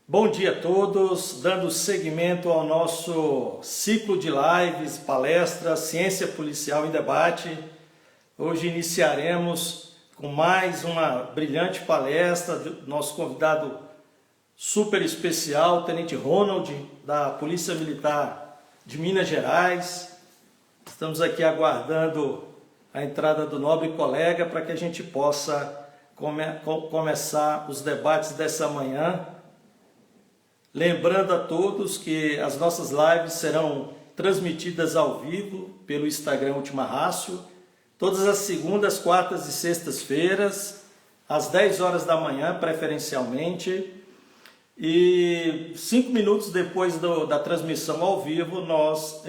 Bom dia a todos, dando seguimento ao nosso ciclo de lives, palestras, Ciência Policial em Debate. Hoje iniciaremos com mais uma brilhante palestra do nosso convidado super especial, Tenente Ronald, da Polícia Militar de Minas Gerais. Estamos aqui aguardando a entrada do nobre colega para que a gente possa começar os debates dessa manhã. Lembrando a todos que as nossas lives serão transmitidas ao vivo pelo Instagram Última Rácio, todas as segundas, quartas e sextas-feiras, às 10 horas da manhã, preferencialmente. E 5 minutos depois da transmissão ao vivo, nós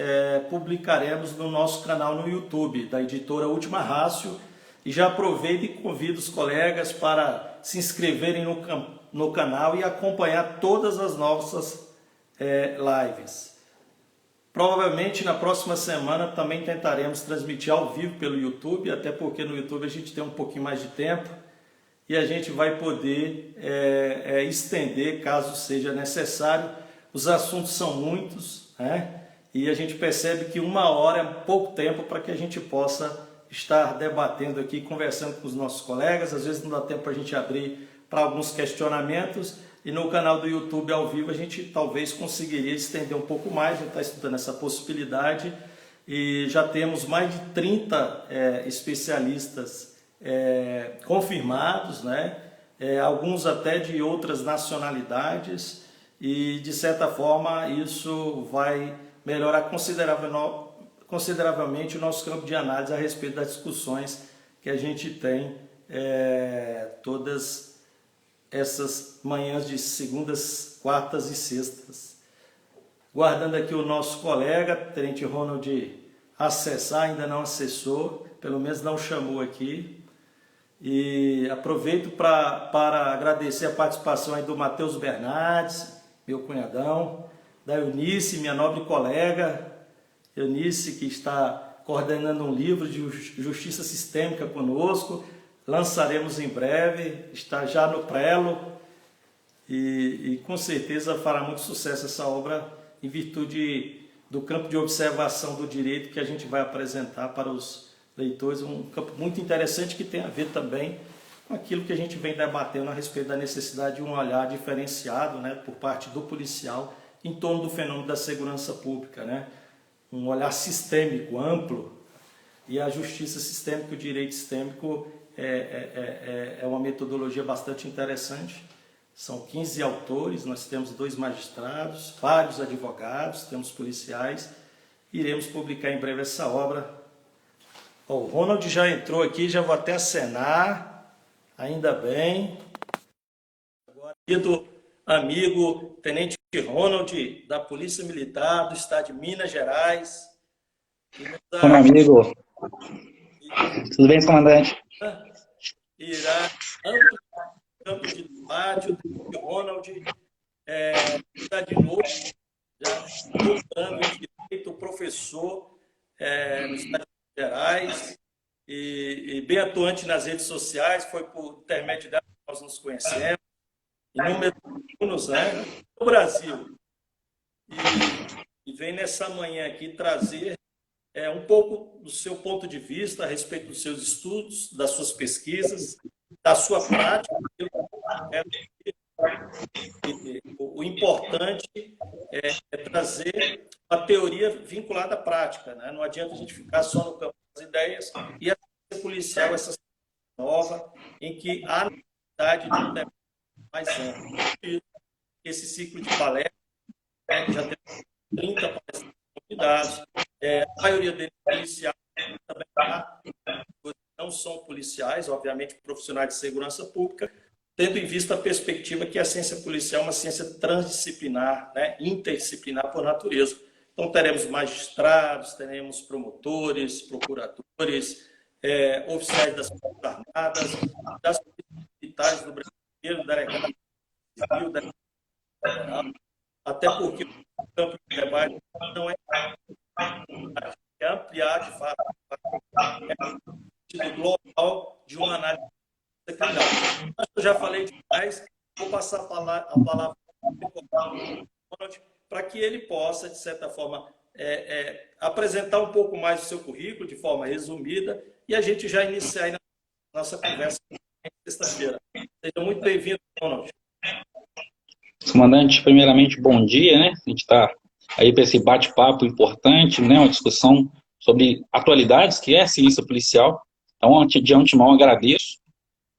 publicaremos no nosso canal no YouTube, da editora Última Rácio. E já aproveito e convido os colegas para se inscreverem no canal e acompanhar todas as nossas lives. Provavelmente na próxima semana também tentaremos transmitir ao vivo pelo YouTube, até porque no YouTube a gente tem um pouquinho mais de tempo e a gente vai poder estender caso seja necessário. Os assuntos são muitos, né? E a gente percebe que 1 hora é pouco tempo para que a gente possa estar debatendo aqui, conversando com os nossos colegas. Às vezes não dá tempo para a gente abrir para alguns questionamentos, e no canal do YouTube ao vivo a gente talvez conseguiria estender um pouco mais. A gente está estudando essa possibilidade e já temos mais de 30 especialistas confirmados, né? Alguns até de outras nacionalidades, e de certa forma isso vai melhorar consideravelmente o nosso campo de análise a respeito das discussões que a gente tem todas essas manhãs de segundas, quartas e sextas. Guardando aqui o nosso colega, Tenente Ronald, acessar, ainda não acessou, pelo menos não chamou aqui. E aproveito para agradecer a participação aí do Matheus Bernardes, meu cunhadão, da Eunice, minha nobre colega, Eunice, que está coordenando um livro de Justiça Sistêmica conosco. Lançaremos em breve, está já no prelo e com certeza fará muito sucesso essa obra em virtude do campo de observação do direito que a gente vai apresentar para os leitores. Um campo muito interessante que tem a ver também com aquilo que a gente vem debatendo a respeito da necessidade de um olhar diferenciado, né, por parte do policial em torno do fenômeno da segurança pública, né? Um olhar sistêmico, amplo, e a justiça sistêmica, o direito sistêmico é uma metodologia bastante interessante. São 15 autores, nós temos 2 magistrados, vários advogados, temos policiais. Iremos publicar em breve essa obra. O Ronald já entrou aqui, já vou até acenar, ainda bem. Agora, querido amigo Tenente Ronald, da Polícia Militar do Estado de Minas Gerais. Meu amigo, tudo bem, comandante? Irá ampliar o campo de debate. O Ronald está de novo, já doutorando em Direito, professor no Estado de Minas Gerais e bem atuante nas redes sociais. Foi por intermédio dela que nós nos conhecemos, inúmeros alunos, né, no Brasil. E vem nessa manhã aqui trazer um pouco do seu ponto de vista a respeito dos seus estudos, das suas pesquisas, da sua prática. O importante é trazer uma teoria vinculada à prática, né? Não adianta a gente ficar só no campo das ideias, e a ciência policial, essa nova, em que há necessidade de um debate mais amplo. Esse ciclo de palestras, já tem 30 palestras convidados, a maioria deles policiais, também não são policiais, obviamente profissionais de segurança pública, tendo em vista a perspectiva que a ciência policial é uma ciência transdisciplinar, né, interdisciplinar por natureza. Então teremos magistrados, teremos promotores, procuradores, oficiais das Forças Armadas, das polícias militares do Brasil, delegados civil, delegados federal, até porque o campo de debate não é ampliar de fato o global de uma análise criminal. Eu já falei demais, vou passar a palavra para que ele possa, de certa forma, apresentar um pouco mais o seu currículo de forma resumida e a gente já iniciar aí na nossa conversa sexta-feira. Seja muito bem-vindo, Ronald. Comandante, primeiramente, bom dia, né? A gente está aí para esse bate-papo importante, né? Uma discussão sobre atualidades, que é a ciência policial. Então, de antemão, agradeço,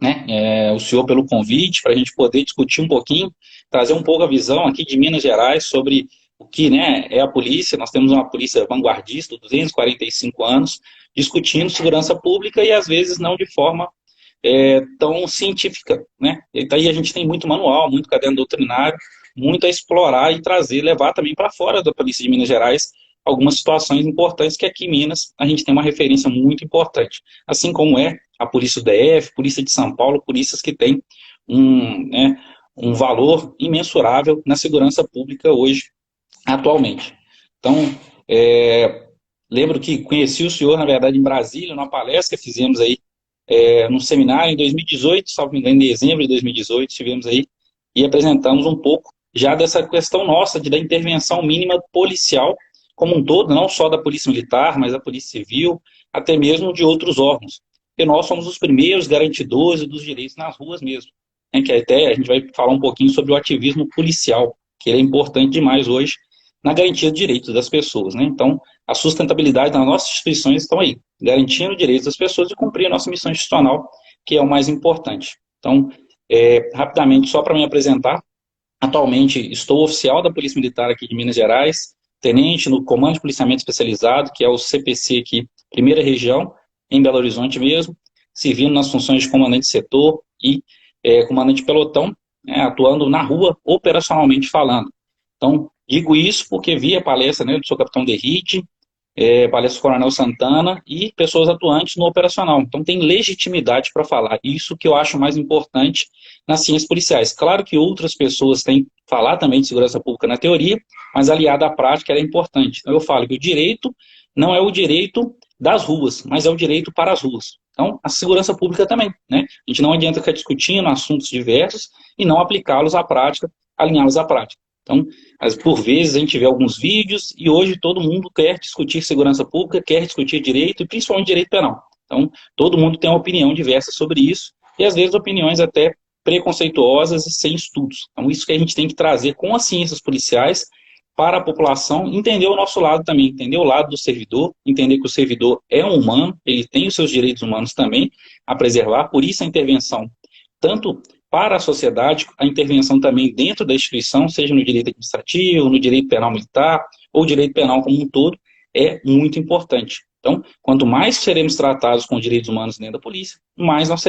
né, o senhor pelo convite, para a gente poder discutir um pouquinho, trazer um pouco a visão aqui de Minas Gerais sobre o que, né, é a polícia. Nós temos uma polícia vanguardista, 245 anos, discutindo segurança pública e, às vezes, não de forma tão científica, né? E daí a gente tem muito manual, muito caderno doutrinário, muito a explorar e trazer, levar também para fora da Polícia de Minas Gerais algumas situações importantes que aqui em Minas a gente tem uma referência muito importante, assim como é a Polícia do DF, Polícia de São Paulo, polícias que têm um valor imensurável na segurança pública hoje, atualmente. Então, lembro que conheci o senhor, na verdade, em Brasília, numa palestra que fizemos aí num seminário em 2018, salvo me engano, em dezembro de 2018, estivemos aí e apresentamos um pouco já dessa questão nossa da intervenção mínima policial como um todo, não só da Polícia Militar, mas da Polícia Civil, até mesmo de outros órgãos. Porque nós somos os primeiros garantidores dos direitos nas ruas mesmo. Né? Que até a gente vai falar um pouquinho sobre o ativismo policial, que ele é importante demais hoje na garantia de direitos das pessoas. Né? Então, a sustentabilidade das nossas instituições estão aí, garantindo os direitos das pessoas e cumprir a nossa missão institucional, que é o mais importante. Então, rapidamente, só para me apresentar, atualmente estou oficial da Polícia Militar aqui de Minas Gerais, tenente no Comando de Policiamento Especializado, que é o CPC aqui, primeira região, em Belo Horizonte mesmo, servindo nas funções de comandante de setor e comandante de pelotão, né, atuando na rua, operacionalmente falando. Então, digo isso porque vi a palestra, né, do seu capitão Derrite, palestra do Coronel Santana e pessoas atuantes no operacional. Então, tem legitimidade para falar. Isso que eu acho mais importante nas ciências policiais. Claro que outras pessoas têm que falar também de segurança pública na teoria, mas aliada à prática ela é importante. Então, eu falo que o direito não é o direito das ruas, mas é o direito para as ruas. Então, a segurança pública também, né? A gente não adianta ficar discutindo assuntos diversos e não aplicá-los à prática, alinhá-los à prática. Então, por vezes a gente vê alguns vídeos e hoje todo mundo quer discutir segurança pública, quer discutir direito e principalmente direito penal. Então, todo mundo tem uma opinião diversa sobre isso e às vezes opiniões até preconceituosas e sem estudos. Então, isso que a gente tem que trazer com as ciências policiais para a população, entender o nosso lado também, entender o lado do servidor, entender que o servidor é um humano, ele tem os seus direitos humanos também a preservar, por isso a intervenção, tanto para a sociedade, a intervenção também dentro da instituição, seja no direito administrativo, no direito penal militar, ou direito penal como um todo, é muito importante. Então, quanto mais seremos tratados com direitos humanos dentro da polícia, mais nós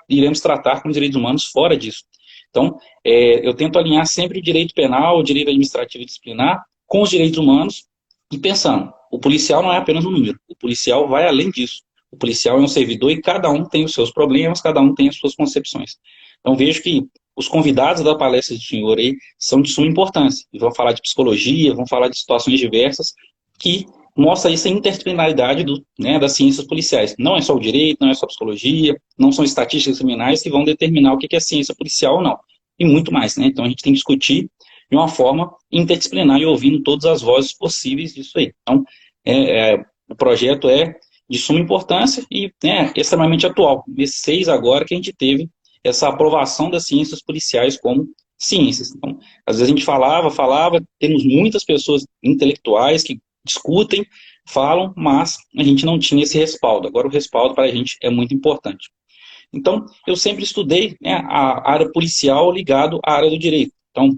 iremos tratar com direitos humanos fora disso. Então, eu tento alinhar sempre o direito penal, o direito administrativo e disciplinar com os direitos humanos e pensando, o policial não é apenas um número, o policial vai além disso. O policial é um servidor e cada um tem os seus problemas, cada um tem as suas concepções. Então, vejo que os convidados da palestra do senhor aí são de suma importância. E vão falar de psicologia, vão falar de situações diversas que mostra essa interdisciplinaridade das ciências policiais. Não é só o direito, não é só a psicologia, não são estatísticas criminais que vão determinar o que é ciência policial ou não. E muito mais, né? Então, a gente tem que discutir de uma forma interdisciplinar e ouvindo todas as vozes possíveis disso aí. Então, o projeto é de suma importância e extremamente atual. Mês 6 agora que a gente teve essa aprovação das ciências policiais como ciências. Então, às vezes a gente falava, temos muitas pessoas intelectuais que discutem, falam, mas a gente não tinha esse respaldo. Agora o respaldo para a gente é muito importante. Então, eu sempre estudei a área policial ligado à área do direito. Então,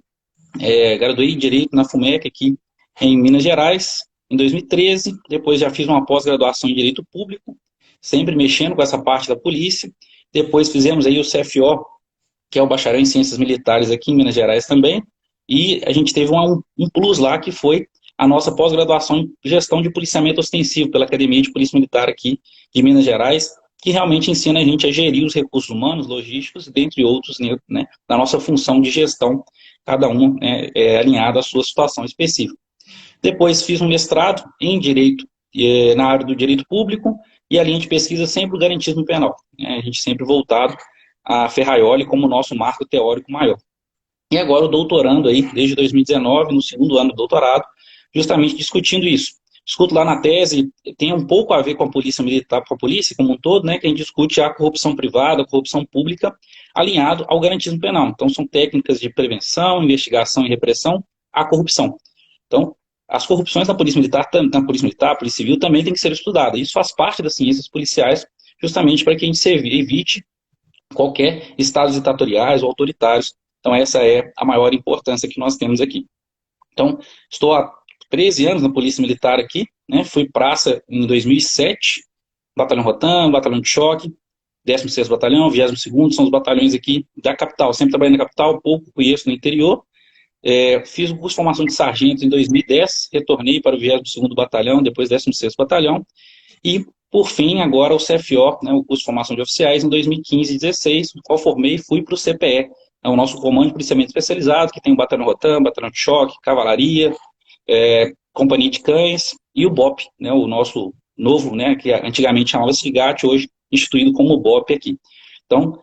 graduei em Direito na FUMEC aqui em Minas Gerais, em 2013, depois já fiz uma pós-graduação em Direito Público, sempre mexendo com essa parte da polícia. Depois fizemos aí o CFO, que é o Bacharel em Ciências Militares aqui em Minas Gerais também, e a gente teve um plus lá, que foi a nossa pós-graduação em Gestão de Policiamento Ostensivo pela Academia de Polícia Militar aqui de Minas Gerais, que realmente ensina a gente a gerir os recursos humanos, logísticos, dentre outros, né, na nossa função de gestão, cada um alinhado à sua situação específica. Depois fiz um mestrado em Direito, na área do Direito Público, e a linha de pesquisa sempre o garantismo penal. A gente sempre voltado a Ferraioli como nosso marco teórico maior. e agora o doutorando aí, desde 2019, no segundo ano do doutorado, justamente discutindo isso. Discuto lá na tese, tem um pouco a ver com a polícia militar, com a polícia como um todo, né, que a gente discute a corrupção privada, a corrupção pública, alinhado ao garantismo penal. Então, são técnicas de prevenção, investigação e repressão à corrupção. Então, as corrupções na polícia militar, polícia civil, também tem que ser estudada. Isso faz parte das ciências policiais, justamente para que a gente evite qualquer estados ditatoriais ou autoritários. Então, essa é a maior importância que nós temos aqui. Então, estou há 13 anos na Polícia Militar aqui, né? Fui praça em 2007, Batalhão Rotam, Batalhão de Choque, 16º Batalhão, 22º, são os batalhões aqui da capital. Sempre trabalhei na capital, pouco conheço no interior. Fiz o curso de formação de sargento em 2010, retornei para o 22º Batalhão, depois 16º Batalhão, e, por fim, agora o CFO, né, o curso de formação de oficiais, em 2015 e 2016, no qual formei e fui para o CPE, é o nosso comando de policiamento especializado, que tem o Batalhão Rotam, Batalhão de Choque, Cavalaria, Companhia de Cães e o BOP, né, o nosso novo, né, que antigamente chamava-se FIGAT, hoje instituído como BOP aqui. Então,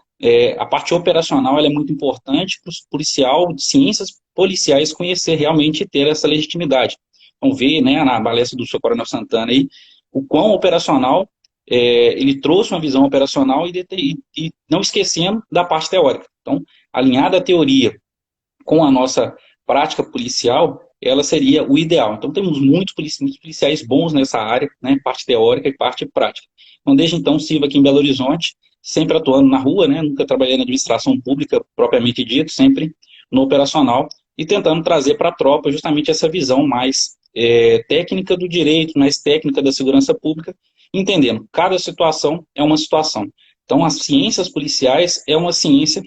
a parte operacional ela é muito importante para o policial de ciências policiais conhecer realmente e ter essa legitimidade. Então, ver, né, na palestra do seu Coronel Santana aí, o quão operacional, ele trouxe uma visão operacional e não esquecendo da parte teórica. Então, alinhada a teoria com a nossa prática policial, ela seria o ideal. Então, temos muitos policiais bons nessa área, né, parte teórica e parte prática. Então, desde então, sirvo aqui em Belo Horizonte, sempre atuando na rua, né, nunca trabalhei na administração pública propriamente dito, sempre no operacional, e tentando trazer para a tropa justamente essa visão mais técnica do direito, mais técnica da segurança pública, entendendo cada situação é uma situação. Então, as ciências policiais é uma ciência,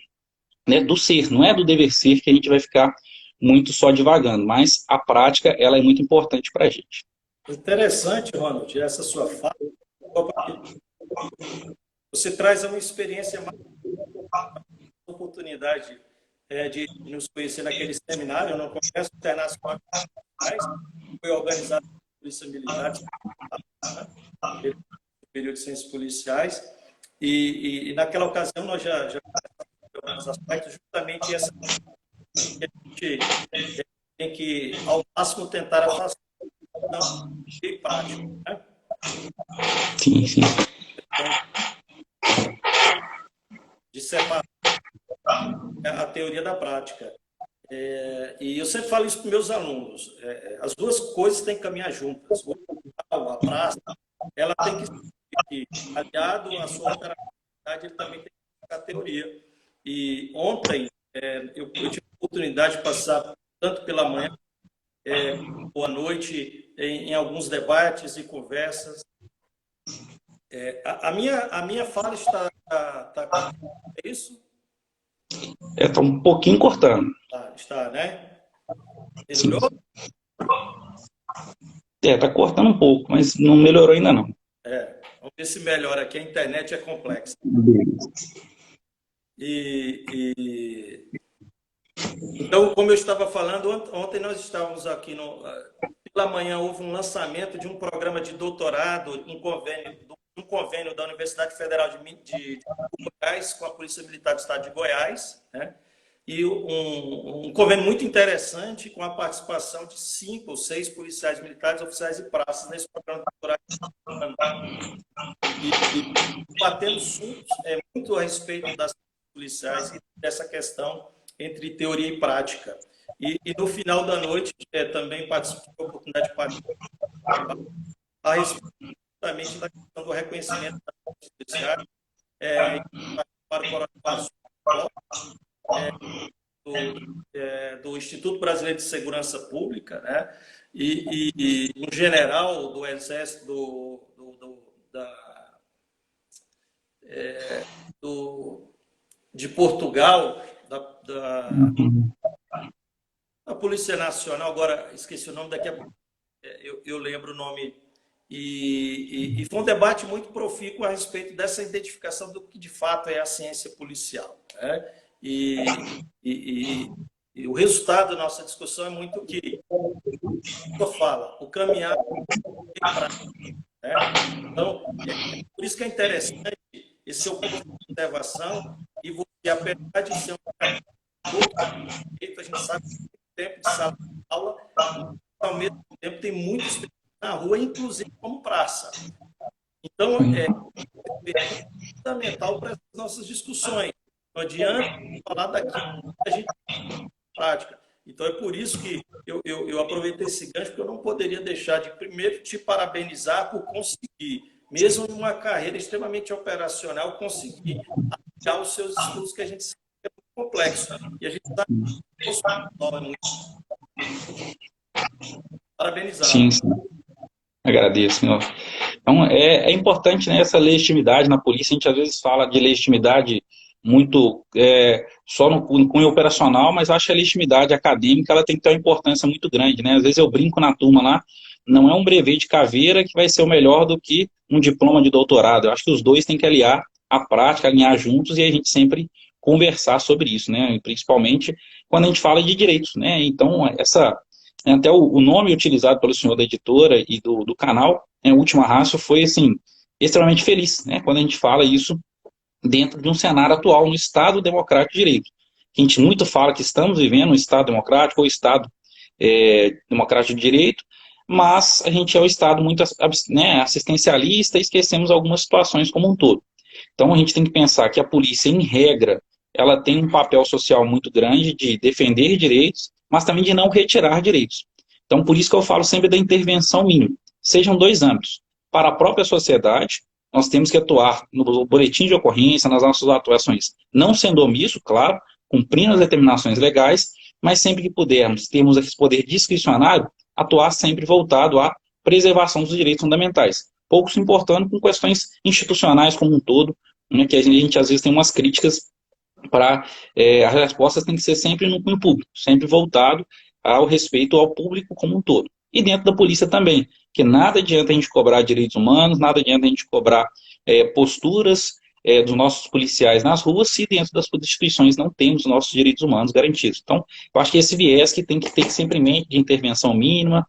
né, do ser, não é do dever ser que a gente vai ficar muito só divagando, mas a prática ela é muito importante para a gente. Interessante, Ronald, essa sua fala. Você traz uma experiência, uma oportunidade de nos conhecer naquele seminário, no Congresso Internacional, foi organizado pela Polícia Militar, né, período de ciências policiais, e naquela ocasião nós já alguns aspectos, justamente essa que a gente tem que, ao máximo, tentar afastar de prática, né? Sim, sim. De separar a teoria da prática. E eu sempre falo isso para os meus alunos. As duas coisas têm que caminhar juntas. A prática, ela tem que ser aliado à sua operabilidade, ele também tem que ser a teoria. E ontem eu tive a oportunidade de passar tanto pela manhã ou à noite em alguns debates e conversas. A minha fala está é isso? Está um pouquinho cortando. Está, né? Melhorou? Está cortando um pouco, mas não melhorou ainda não. Vamos ver se melhora aqui. A internet é complexa. Então, como eu estava falando, ontem nós estávamos aqui pela manhã houve um lançamento de um programa de doutorado em convênio da Universidade Federal de Goiás com a Polícia Militar do Estado de Goiás, né? E um convênio muito interessante com a participação de 5 ou 6 policiais militares, oficiais e praças nesse programa de doutorado. E batendo assuntos muito a respeito das policiais e dessa questão entre teoria e prática. E no final da noite também participei da oportunidade de participar a respeito justamente da questão do reconhecimento das policiais, para o Coronel do Instituto Brasileiro de Segurança Pública, né? E um general do Exército de Portugal, da Polícia Nacional, agora esqueci o nome, daqui a pouco eu lembro o nome. E foi um debate muito profícuo a respeito dessa identificação do que de fato é a ciência policial, né? E o resultado da nossa discussão é muito que eu falo, o caminhar né? Então, por isso que é interessante esse seu ponto de observação e você, apesar de ser um todo jeito, a gente sabe que tem tempo de sala de aula, mas ao mesmo tempo tem muitos espaço na rua, inclusive como praça. Então, é fundamental para as nossas discussões. Não adianta falar daquilo que a gente prática. Então é por isso que eu aproveitei esse gancho, porque eu não poderia deixar de primeiro te parabenizar por conseguir, mesmo em uma carreira extremamente operacional, conseguir aplicar os seus estudos, que a gente sabe que é muito complexo. E a gente sabe que o é muito Sim, parabenizado. sim. Agradeço, senhor. Então, é importante, né, essa legitimidade na polícia. A gente às vezes fala de legitimidade muito só no cunho operacional, mas eu acho que a legitimidade acadêmica ela tem que ter uma importância muito grande, né? Às vezes eu brinco na turma lá, não é um brevet de caveira que vai ser o melhor do que um diploma de doutorado. Eu acho que os dois têm que aliar a prática, alinhar juntos e a gente sempre conversar sobre isso, né? E principalmente quando a gente fala de direitos, né? Então, até o nome utilizado pelo senhor da editora e do canal, Última Ratio, foi, assim, extremamente feliz, né? Quando a gente fala isso dentro de um cenário atual no Estado Democrático de Direito. A gente muito fala que estamos vivendo um Estado democrático ou Estado democrático de direito, mas a gente é um Estado muito assistencialista e esquecemos algumas situações como um todo. Então a gente tem que pensar que a polícia, em regra, ela tem um papel social muito grande de defender direitos, mas também de não retirar direitos. Então por isso que eu falo sempre da intervenção mínima. Sejam dois âmbitos. Para a própria sociedade, nós temos que atuar no boletim de ocorrência, nas nossas atuações, não sendo omisso, claro, cumprindo as determinações legais, mas sempre que pudermos, temos esse poder discricionário, atuar sempre voltado à preservação dos direitos fundamentais, pouco se importando com questões institucionais como um todo, né, que a gente às vezes tem umas críticas para as respostas têm que ser sempre no cunho público, sempre voltado ao respeito ao público como um todo. E dentro da polícia também, que nada adianta a gente cobrar direitos humanos, nada adianta a gente cobrar posturas dos nossos policiais nas ruas, se dentro das instituições não temos os nossos direitos humanos garantidos. Então, eu acho que esse viés que tem que ter sempre em mente de intervenção mínima,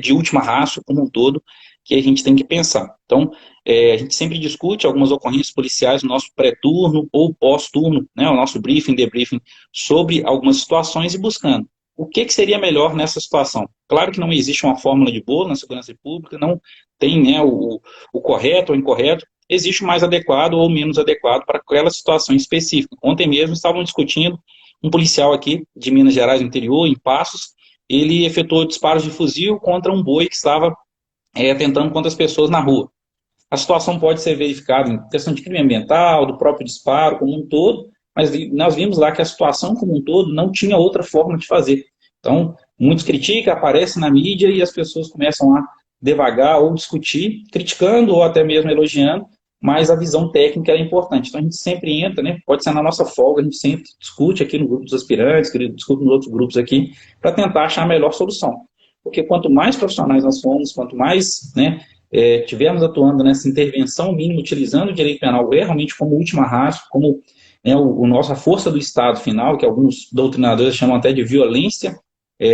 de última ratio como um todo, que a gente tem que pensar. Então, a gente sempre discute algumas ocorrências policiais no nosso pré-turno ou pós-turno, né, o nosso briefing, debriefing, sobre algumas situações e buscando o que seria melhor nessa situação. Claro que não existe uma fórmula de bolo na segurança pública, não tem, né, o correto ou incorreto, existe o mais adequado ou menos adequado para aquela situação específica. Ontem mesmo estavam discutindo um policial aqui de Minas Gerais, no interior, em Passos, ele efetuou disparos de fuzil contra um boi que estava tentando contra as pessoas na rua. A situação pode ser verificada em questão de crime ambiental, do próprio disparo como um todo, mas nós vimos lá que a situação como um todo não tinha outra forma de fazer. Então, muitos criticam, aparecem na mídia e as pessoas começam a devagar ou discutir, criticando ou até mesmo elogiando, mas a visão técnica é importante. Então, a gente sempre entra, né, pode ser na nossa folga, a gente sempre discute aqui no grupo dos aspirantes, discute nos outros grupos aqui, para tentar achar a melhor solução. Porque quanto mais profissionais nós somos, quanto mais, né, tivermos atuando nessa intervenção mínima, utilizando o direito penal realmente como última ratio, como a força do Estado final, que alguns doutrinadores chamam até de violência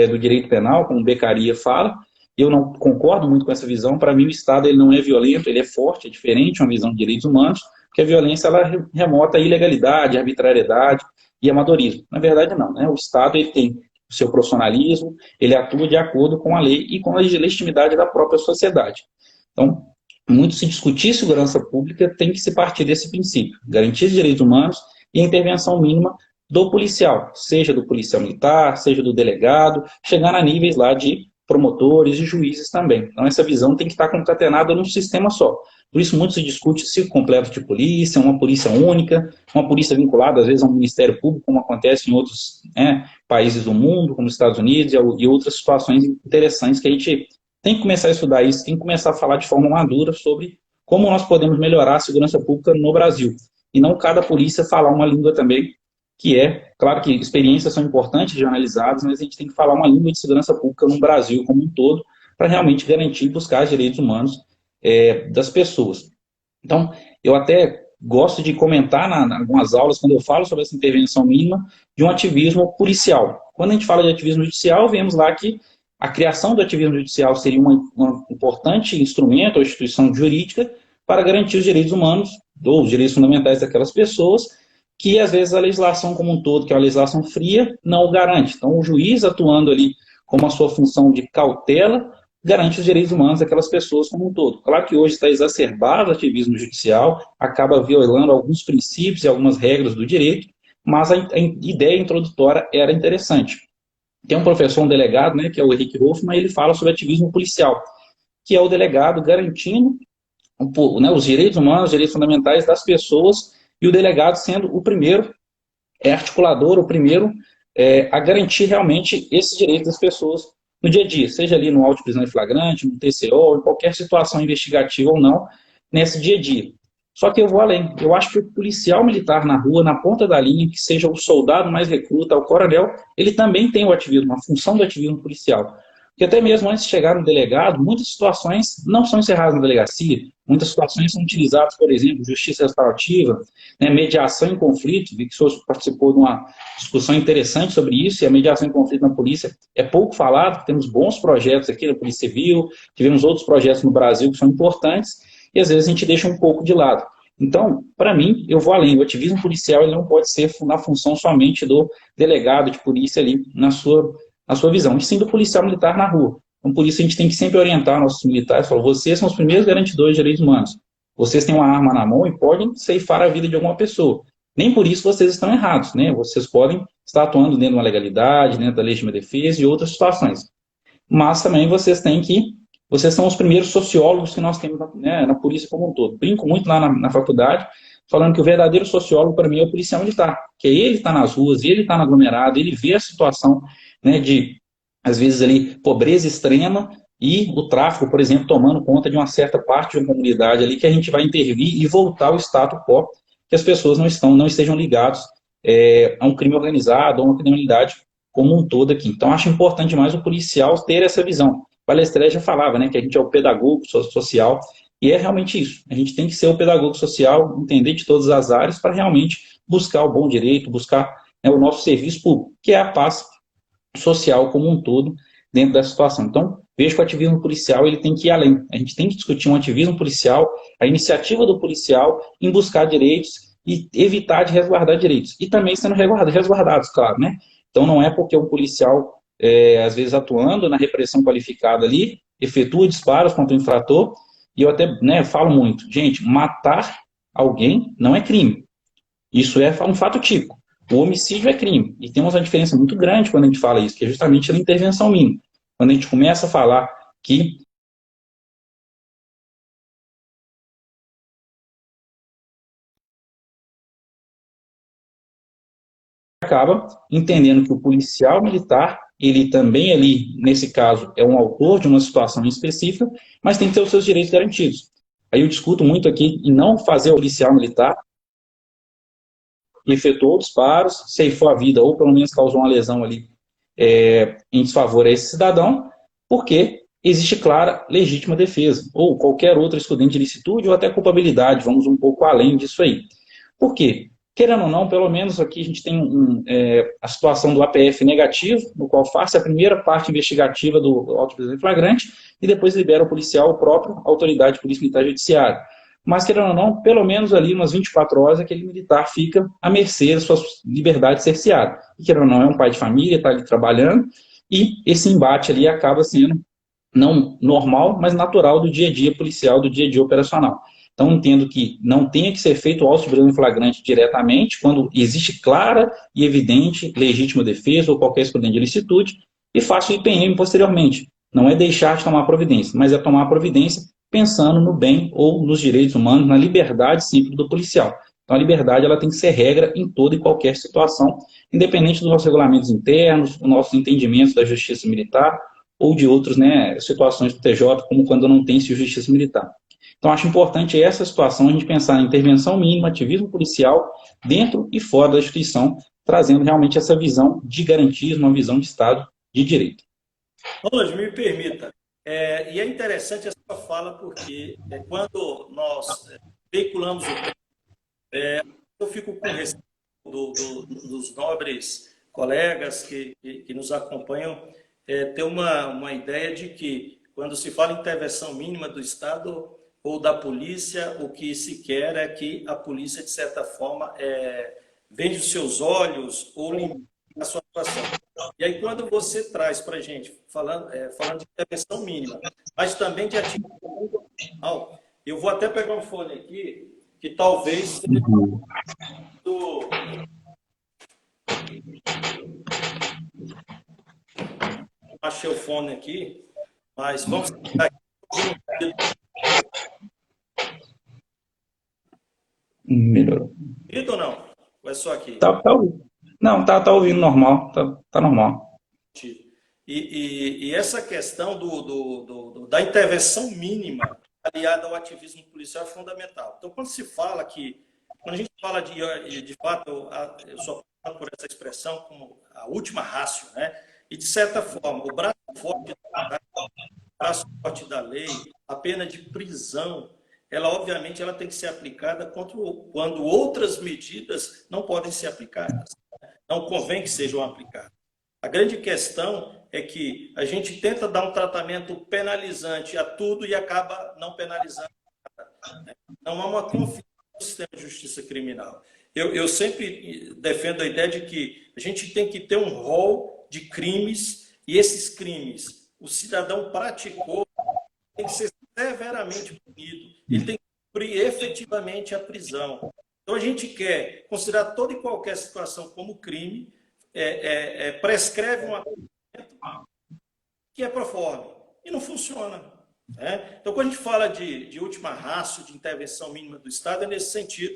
do direito penal, como Beccaria fala. Eu não concordo muito com essa visão. Para mim, o Estado ele não é violento, ele é forte, é diferente, uma visão de direitos humanos, porque a violência ela remota a ilegalidade, a arbitrariedade e amadorismo. Na verdade, não. Né? O Estado ele tem o seu profissionalismo, ele atua de acordo com a lei e com a legitimidade da própria sociedade. Então, muito se discutir segurança pública tem que se partir desse princípio, garantir os direitos humanos e a intervenção mínima do policial, seja do policial militar, seja do delegado, chegar a níveis lá de promotores e juízes também. Então essa visão tem que estar concatenada num sistema só. Por isso muito se discute ciclo completo de polícia, uma polícia única, uma polícia vinculada às vezes a um ministério público, como acontece em outros países do mundo, como os Estados Unidos e outras situações interessantes que a gente tem que começar a estudar isso, tem que começar a falar de forma madura sobre como nós podemos melhorar a segurança pública no Brasil. E não cada polícia falar uma língua também, que claro que experiências são importantes de analisadas, mas a gente tem que falar uma língua de segurança pública no Brasil como um todo, para realmente garantir e buscar os direitos humanos das pessoas. Então, eu até gosto de comentar em algumas aulas, quando eu falo sobre essa intervenção mínima, de um ativismo policial. Quando a gente fala de ativismo judicial, vemos lá que a criação do ativismo judicial seria um importante instrumento ou instituição jurídica para garantir os direitos humanos, ou os direitos fundamentais daquelas pessoas, que às vezes a legislação como um todo, que é uma legislação fria, não o garante. Então, o juiz atuando ali como a sua função de cautela, garante os direitos humanos daquelas pessoas como um todo. Claro que hoje está exacerbado o ativismo judicial, acaba violando alguns princípios e algumas regras do direito, mas a ideia introdutória era interessante. Tem um professor, um delegado, né, que é o Henrique Hoffmann, ele fala sobre ativismo policial, que é o delegado garantindo né, os direitos humanos, os direitos fundamentais das pessoas, e o delegado sendo o primeiro articulador, o primeiro a garantir realmente esses direitos das pessoas no dia a dia, seja ali no auto de prisão em flagrante, no TCO, em qualquer situação investigativa ou não, nesse dia a dia. Só que eu vou além. Eu acho que o policial militar na rua, na ponta da linha, que seja o soldado mais recruta, o coronel, ele também tem o ativismo, a função do ativismo policial. Porque até mesmo antes de chegar no delegado, muitas situações não são encerradas na delegacia, muitas situações são utilizadas, por exemplo, justiça restaurativa, né, mediação em conflito. Vi que o senhor participou de uma discussão interessante sobre isso, e a mediação em conflito na polícia é pouco falado. Temos bons projetos aqui na Polícia Civil, tivemos outros projetos no Brasil que são importantes, e às vezes a gente deixa um pouco de lado. Então, para mim, eu vou além. O ativismo policial ele não pode ser na função somente do delegado de polícia ali na sua visão, e sim do policial militar na rua. Então, por isso, a gente tem que sempre orientar nossos militares, falar, vocês são os primeiros garantidores de direitos humanos. Vocês têm uma arma na mão e podem ceifar a vida de alguma pessoa. Nem por isso vocês estão errados, né? Vocês podem estar atuando dentro de uma legalidade, dentro da legítima defesa e outras situações. Mas também vocês são os primeiros sociólogos que nós temos na polícia como um todo. Brinco muito lá na faculdade, falando que o verdadeiro sociólogo, para mim, é o policial militar, que é ele que está nas ruas, ele está no aglomerado, ele vê a situação, né, de, às vezes, ali, pobreza extrema e o tráfico, por exemplo, tomando conta de uma certa parte de uma comunidade ali, que a gente vai intervir e voltar ao status quo, que as pessoas não estejam ligadas a um crime organizado, a uma criminalidade como um todo aqui. Então, acho importante demais o policial ter essa visão. Palestra já falava, né, que a gente é o pedagogo social, e é realmente isso. A gente tem que ser o pedagogo social, entender de todas as áreas para realmente buscar o bom direito, buscar, né, o nosso serviço público, que é a paz social como um todo dentro da situação. Então, vejo que o ativismo policial ele tem que ir além. A gente tem que discutir um ativismo policial, a iniciativa do policial em buscar direitos e evitar de resguardar direitos. E também sendo resguardados, claro, né? Então, não é porque um policial às vezes atuando na repressão qualificada ali, efetua disparos contra o infrator, e eu até, né, falo muito, gente, matar alguém não é crime. Isso é um fato típico. O homicídio é crime. E temos uma diferença muito grande quando a gente fala isso, que é justamente a intervenção mínima. Quando a gente começa a falar que acaba entendendo que o policial militar, ele também ali, nesse caso, é um autor de uma situação específica, mas tem que ter os seus direitos garantidos. Aí eu discuto muito aqui em não fazer o policial militar que efetuou disparos, ceifou a vida ou pelo menos causou uma lesão ali em desfavor a esse cidadão, porque existe clara legítima defesa, ou qualquer outro estudante de licitude ou até culpabilidade, vamos um pouco além disso aí. Por quê? Querendo ou não, pelo menos aqui a gente tem a situação do APF negativo, no qual faz a primeira parte investigativa do auto de prisão em flagrante e depois libera o policial, o próprio autoridade de polícia militar judiciária. Mas, querendo ou não, pelo menos ali umas 24 horas aquele militar fica à mercê da sua liberdade cerceada. E, querendo ou não, é um pai de família, está ali trabalhando, e esse embate ali acaba sendo não normal, mas natural do dia a dia policial, do dia a dia operacional. Então, entendo que não tenha que ser feito o auto de prisão em flagrante diretamente, quando existe clara e evidente legítima defesa ou qualquer excludente de licitude, e faça o IPM posteriormente. Não é deixar de tomar providência, mas é tomar providência pensando no bem ou nos direitos humanos, na liberdade sempre do policial. Então, a liberdade ela tem que ser regra em toda e qualquer situação, independente dos nossos regulamentos internos, dos nossos entendimentos da justiça militar ou de outras, né, situações do TJ, como quando não tem justiça militar. Então, acho importante essa situação, a gente pensar na intervenção mínima, ativismo policial, dentro e fora da instituição, trazendo realmente essa visão de garantismo, uma visão de Estado de direito. Roland, me permita, e é interessante essa fala porque quando nós veiculamos o tema, eu fico com receio dos nobres colegas que nos acompanham ter uma ideia de que quando se fala em intervenção mínima do Estado ou da polícia, o que se quer é que a polícia, de certa forma, vende os seus olhos ou limita a sua atuação. E aí, quando você traz para a gente, falando de intervenção mínima, mas também de atividade, eu vou até pegar um fone aqui, que talvez seja do... Achei o fone aqui, mas vamos tentar aqui. Melhorou. Ouvido ou não? Ou é só aqui? Não, tá ouvindo normal, tá normal. E essa questão da intervenção mínima aliada ao ativismo policial é fundamental. Então, quando a gente fala de fato, eu sou apaixonado por essa expressão como a última ratio, né? E, de certa forma, o braço forte da lei, a pena de prisão, obviamente, ela tem que ser aplicada quando outras medidas não podem ser aplicadas. Não convém que sejam aplicadas. A grande questão é que a gente tenta dar um tratamento penalizante a tudo e acaba não penalizando nada, né? Não há uma confiança no sistema de justiça criminal. Eu sempre defendo a ideia de que a gente tem que ter um rol de crimes e esses crimes, o cidadão praticou, tem que ser severamente punido. Ele tem que cumprir efetivamente a prisão. Então, a gente quer considerar toda e qualquer situação como crime, prescreve um apontamento que é proforme e não funciona, né? Então, quando a gente fala de última ratio, de intervenção mínima do Estado, é nesse sentido.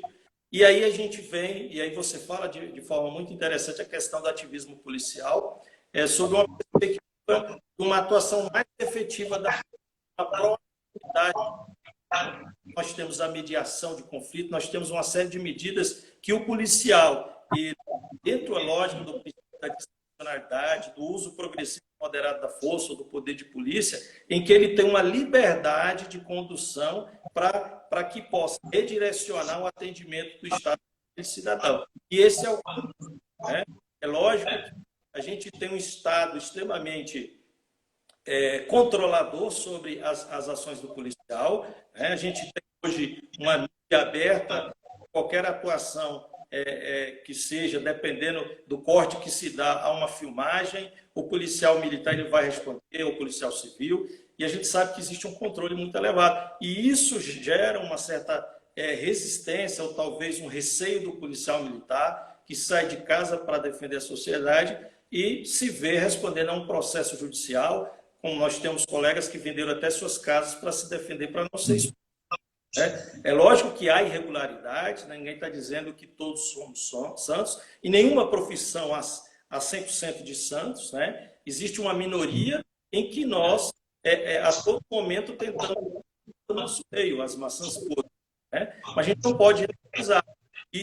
E aí a gente vem, e aí você fala de forma muito interessante a questão do ativismo policial, sobre uma perspectiva de uma atuação mais efetiva da proatividade. Nós temos a mediação de conflito, nós temos uma série de medidas que o policial, e dentro da lógica do princípio da discricionariedade, do uso progressivo e moderado da força ou do poder de polícia, em que ele tem uma liberdade de condução para que possa redirecionar o atendimento do Estado do cidadão. E esse é o ponto, né? É lógico que a gente tem um Estado extremamente controlador sobre as ações do policial, né? A gente tem hoje uma mídia aberta, qualquer atuação que seja, dependendo do corte que se dá a uma filmagem, o policial militar ele vai responder, o policial civil, e a gente sabe que existe um controle muito elevado. E isso gera uma certa resistência, ou talvez um receio do policial militar, que sai de casa para defender a sociedade e se vê respondendo a um processo judicial, como nós temos colegas que venderam até suas casas para se defender, para não ser expulso. É lógico que há irregularidades, né? Ninguém está dizendo que todos somos santos, e nenhuma profissão há 100% de santos, né? Existe uma minoria em que nós, a todo momento, tentamos o nosso meio, as maçãs podres, né? Mas a gente não pode realizar. E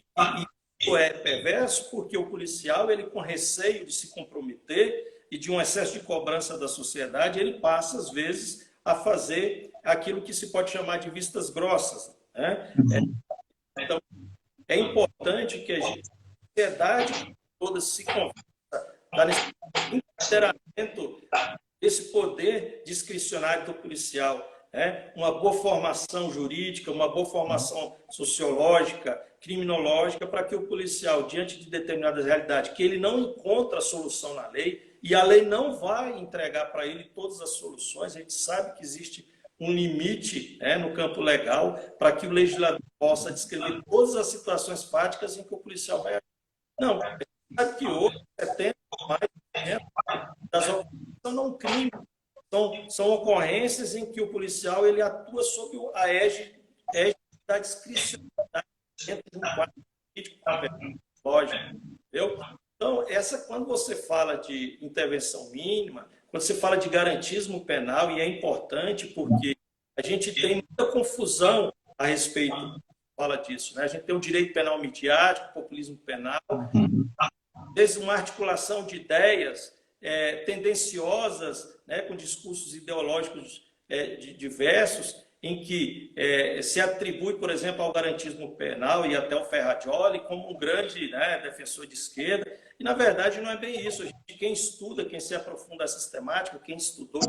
isso é perverso porque o policial, ele com receio de se comprometer e de um excesso de cobrança da sociedade, ele passa, às vezes, a fazer aquilo que se pode chamar de vistas grossas, né? Então, é importante que a sociedade toda se conversa nesse empoderamento desse poder discricionário do policial, né? Uma boa formação jurídica, uma boa formação sociológica, criminológica, para que o policial, diante de determinadas realidades, que ele não encontra a solução na lei, e a lei não vai entregar para ele todas as soluções, a gente sabe que existe um limite, né, no campo legal para que o legislador possa descrever todas as situações fáticas em que o policial vai agir. Não, a gente sabe que hoje 70% das ocorrências são não crimes, são ocorrências em que o policial ele atua sob a égide da discricionalidade dentro de um quadro político, lógico, entendeu? Então, quando você fala de intervenção mínima, quando você fala de garantismo penal, e é importante porque a gente tem muita confusão a respeito, fala disso, né? A gente tem o direito penal midiático, o populismo penal, às vezes uma articulação de ideias tendenciosas, né, com discursos ideológicos diversos, em que se atribui, por exemplo, ao garantismo penal e até ao Ferrajoli como um grande, né, defensor de esquerda, e na verdade não é bem isso. Quem estuda, quem se aprofunda essa sistemática, quem estudou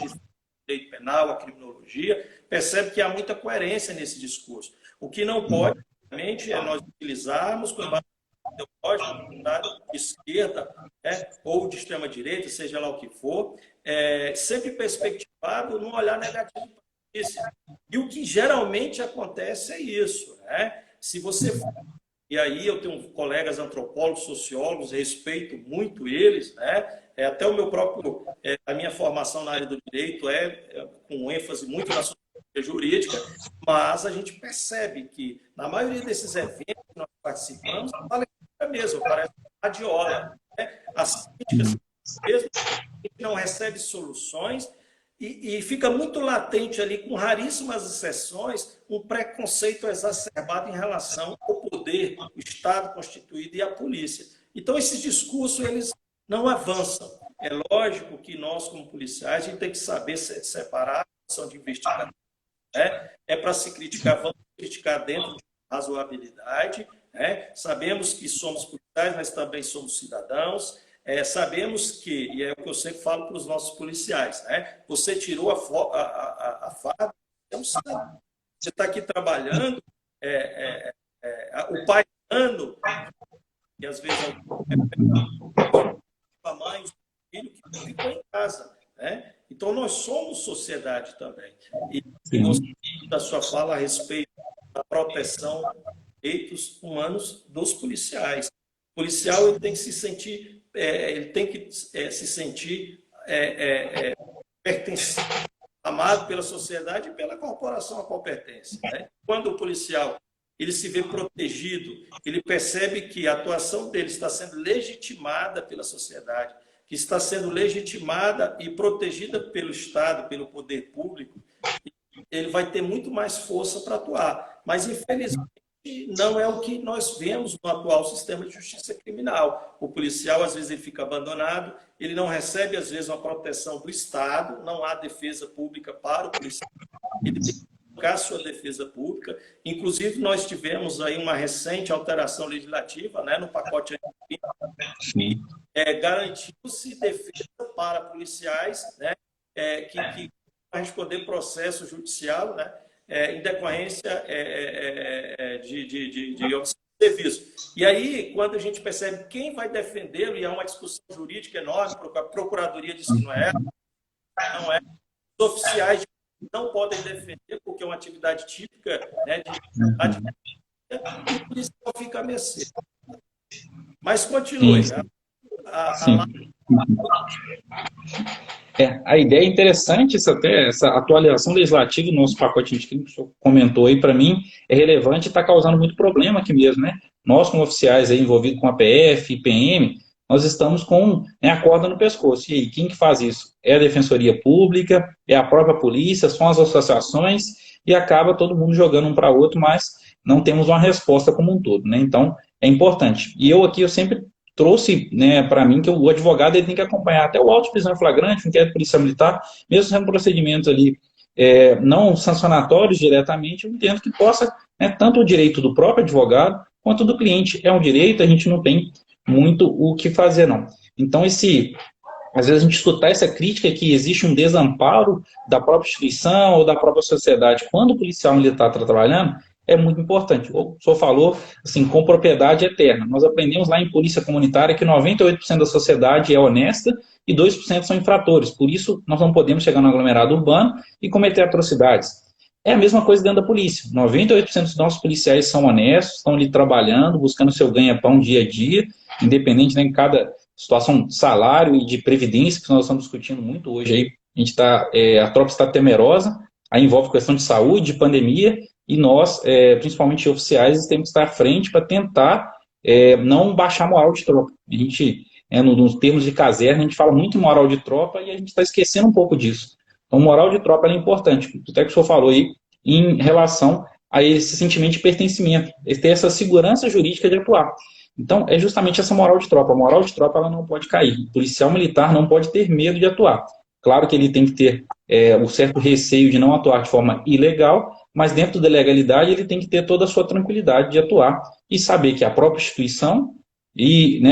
direito penal, a criminologia, percebe que há muita coerência nesse discurso. O que não pode, obviamente, é nós utilizarmos com base ideológico, de esquerda, né, ou de extrema-direita, seja lá o que for, sempre perspectivado num olhar negativo para a polícia. E o que geralmente acontece é isso, né? Se você... E aí eu tenho colegas antropólogos, sociólogos, respeito muito eles, né? Até o meu próprio, a minha formação na área do direito com ênfase muito na sociologia jurídica, mas a gente percebe que na maioria desses eventos que nós participamos, a palestra mesmo, parece uma radiola, né? As críticas mesmo, a gente não recebe soluções e fica muito latente ali, com raríssimas exceções, um preconceito exacerbado em relação ao poder, o Estado constituído e a polícia. Então, esses discursos, eles não avançam. É lógico que nós, como policiais, a gente tem que saber separar a função de investigação, né? Para se criticar, vamos criticar dentro de razoabilidade, né? Sabemos que somos policiais, mas também somos cidadãos. Sabemos que, e é o que eu sempre falo para os nossos policiais, né? Você tirou a farda, é um cidadão. Você está aqui trabalhando, o pai ano, e às vezes a mãe, o filho que ficou em casa, né? Então nós somos sociedade também. E gostei da sua fala a respeito da proteção dos direitos humanos dos policiais. O policial ele tem que se sentir pertencente, amado pela sociedade e pela corporação a qual pertence, né? Quando o policial ele se vê protegido, ele percebe que a atuação dele está sendo legitimada pela sociedade, que está sendo legitimada e protegida pelo Estado, pelo poder público, ele vai ter muito mais força para atuar. Mas, infelizmente, não é o que nós vemos no atual sistema de justiça criminal. O policial, às vezes, ele fica abandonado, ele não recebe, às vezes, uma proteção do Estado, não há defesa pública para o policial, ele tem que buscar a sua defesa pública. Inclusive, nós tivemos aí uma recente alteração legislativa, né, no pacote anticrime, garantiu-se defesa para policiais, né, que a responder processo judicial, né, em decorrência de serviço. E aí, quando a gente percebe quem vai defendê-lo, e há uma discussão jurídica enorme, a Procuradoria diz que não é, os oficiais não podem defender, porque é uma atividade típica, né, e o policial fica a mercê. Mas continue. A ideia é interessante, essa atualização legislativa do nosso pacote anticrime que o senhor comentou aí, para mim, é relevante e está causando muito problema aqui mesmo, né? Nós, como oficiais aí, envolvidos com a PF, PM, nós estamos com a corda no pescoço. E aí, quem que faz isso? É a Defensoria Pública, é a própria polícia, são as associações, e acaba todo mundo jogando um para o outro, mas não temos uma resposta como um todo, né? Então, é importante. E eu sempre trouxe, né, para mim que o advogado ele tem que acompanhar até o auto de prisão em flagrante, o inquérito policial militar, mesmo sendo procedimentos ali não sancionatórios diretamente, eu entendo que possa, né, tanto o direito do próprio advogado quanto do cliente. É um direito, a gente não tem muito o que fazer, não. Então, às vezes a gente escutar essa crítica que existe um desamparo da própria instituição ou da própria sociedade quando o policial militar está trabalhando, é muito importante. O senhor falou, assim, com propriedade eterna. Nós aprendemos lá em polícia comunitária que 98% da sociedade é honesta e 2% são infratores. Por isso, nós não podemos chegar no aglomerado urbano e cometer atrocidades. É a mesma coisa dentro da polícia. 98% dos nossos policiais são honestos, estão ali trabalhando, buscando seu ganha-pão dia a dia, independente, né, em cada situação de salário e de previdência, que nós estamos discutindo muito hoje. Aí, a tropa está temerosa, aí envolve questão de saúde, de pandemia, e nós, principalmente oficiais, temos que estar à frente para tentar não baixar a moral de tropa. A gente, nos termos de caserna, a gente fala muito em moral de tropa e a gente está esquecendo um pouco disso. Então, moral de tropa é importante. Até que o senhor falou aí em relação a esse sentimento de pertencimento, ter essa segurança jurídica de atuar. Então, é justamente essa moral de tropa. A moral de tropa ela não pode cair. O policial militar não pode ter medo de atuar. Claro que ele tem que ter um certo receio de não atuar de forma ilegal, mas dentro da legalidade ele tem que ter toda a sua tranquilidade de atuar e saber que a própria instituição e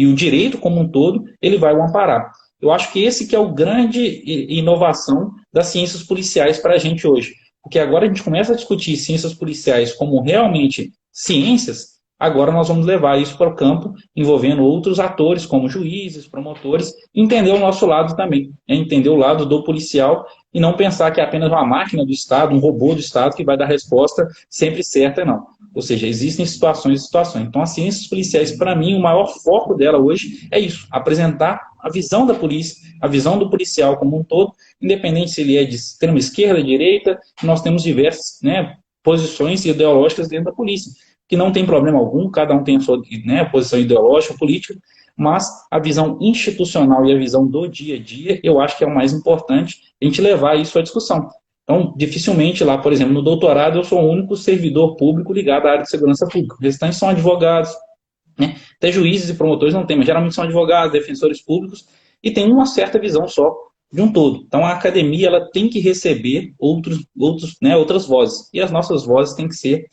o direito como um todo, ele vai o amparar. Eu acho que esse que é o grande inovação das ciências policiais para a gente hoje. Porque agora a gente começa a discutir ciências policiais como realmente ciências, Agora nós vamos levar isso para o campo, envolvendo outros atores, como juízes, promotores, e entender o nosso lado também, né? Entender o lado do policial e não pensar que é apenas uma máquina do Estado, um robô do Estado que vai dar resposta sempre certa, não. Ou seja, existem situações e situações. Então, as ciências policiais, para mim, o maior foco dela hoje é isso, apresentar a visão da polícia, a visão do policial como um todo, independente se ele é de extrema esquerda, direita, nós temos diversas, né, posições ideológicas dentro da polícia, que não tem problema algum, cada um tem a sua, né, posição ideológica, política, mas a visão institucional e a visão do dia a dia, eu acho que é o mais importante a gente levar isso à discussão. Então, dificilmente lá, por exemplo, no doutorado, eu sou o único servidor público ligado à área de segurança pública. Os restantes são advogados, né? Até juízes e promotores não têm, mas geralmente são advogados, defensores públicos, e tem uma certa visão só de um todo. Então, a academia ela tem que receber né, outras vozes, e as nossas vozes têm que ser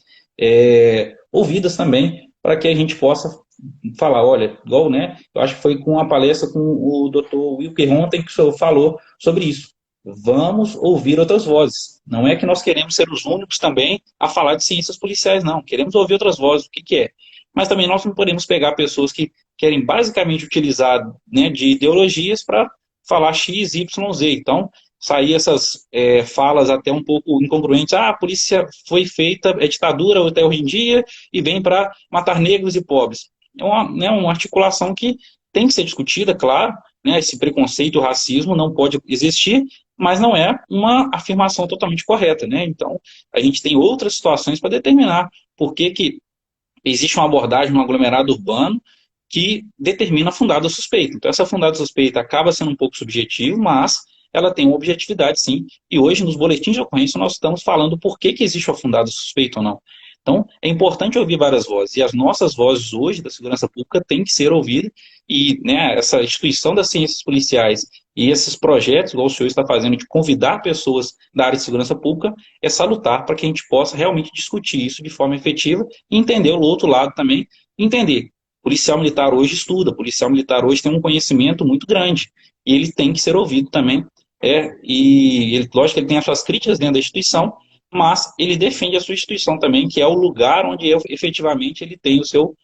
ouvidas também, para que a gente possa falar, olha, igual, né, eu acho que foi com a palestra com o doutor Wilker ontem que o senhor falou sobre isso. Vamos ouvir outras vozes. Não é que nós queremos ser os únicos também a falar de ciências policiais, não. Queremos ouvir outras vozes, o que, que é. Mas também nós não podemos pegar pessoas que querem basicamente utilizar, né, de ideologias para falar X, Y, Z. Então, sair essas falas até um pouco incongruentes. Ah, a polícia foi feita, é ditadura até hoje em dia, e vem para matar negros e pobres. É uma articulação que tem que ser discutida, claro, né, esse preconceito, o racismo não pode existir, mas não é uma afirmação totalmente correta, né? Então, a gente tem outras situações para determinar por que existe uma abordagem no aglomerado urbano que determina a fundada suspeita. Então, essa fundada suspeita acaba sendo um pouco subjetiva, mas ela tem uma objetividade, sim. E hoje, nos boletins de ocorrência, nós estamos falando por que existe a fundada suspeita ou não. Então, é importante ouvir várias vozes. E as nossas vozes hoje da segurança pública têm que ser ouvidas. E, né, essa instituição das ciências policiais e esses projetos, igual o senhor está fazendo, de convidar pessoas da área de segurança pública, é salutar para que a gente possa realmente discutir isso de forma efetiva e entender o outro lado também. Entender. Policial militar hoje estuda, policial militar hoje tem um conhecimento muito grande. E ele tem que ser ouvido também. E ele, lógico que ele tem as suas críticas dentro da instituição, mas ele defende a sua instituição também, que é o lugar onde efetivamente ele tem o seu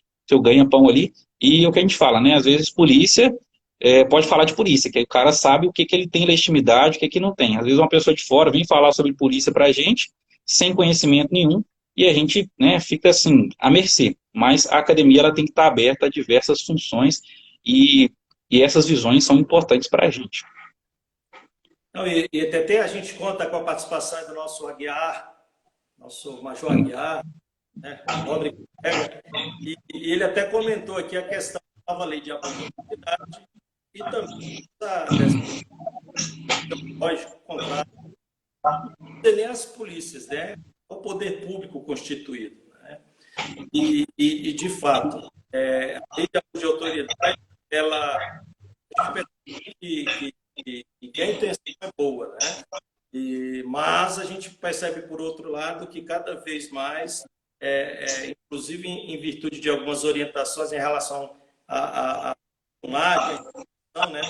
ganha-pão ali. E é o que a gente fala, né? Às vezes polícia pode falar de polícia, que o cara sabe o que ele tem legitimidade, o que não tem. Às vezes uma pessoa de fora vem falar sobre polícia pra gente, sem conhecimento nenhum, e a gente, né, fica assim, à mercê. Mas a academia ela tem que estar aberta a diversas funções e essas visões são importantes para a gente. Não, e até a gente conta com a participação do nosso Aguiar, nosso Major Aguiar, né, nobre colega, e ele até comentou aqui a questão da nova lei de aposentabilidade e também lógico, contrário, nem as polícias, né, o poder público constituído. Né, e de fato, a lei de autoridade, ela que a intenção é boa, né? Mas a gente percebe, por outro lado, que cada vez mais, inclusive em virtude de algumas orientações em relação à imagem, né?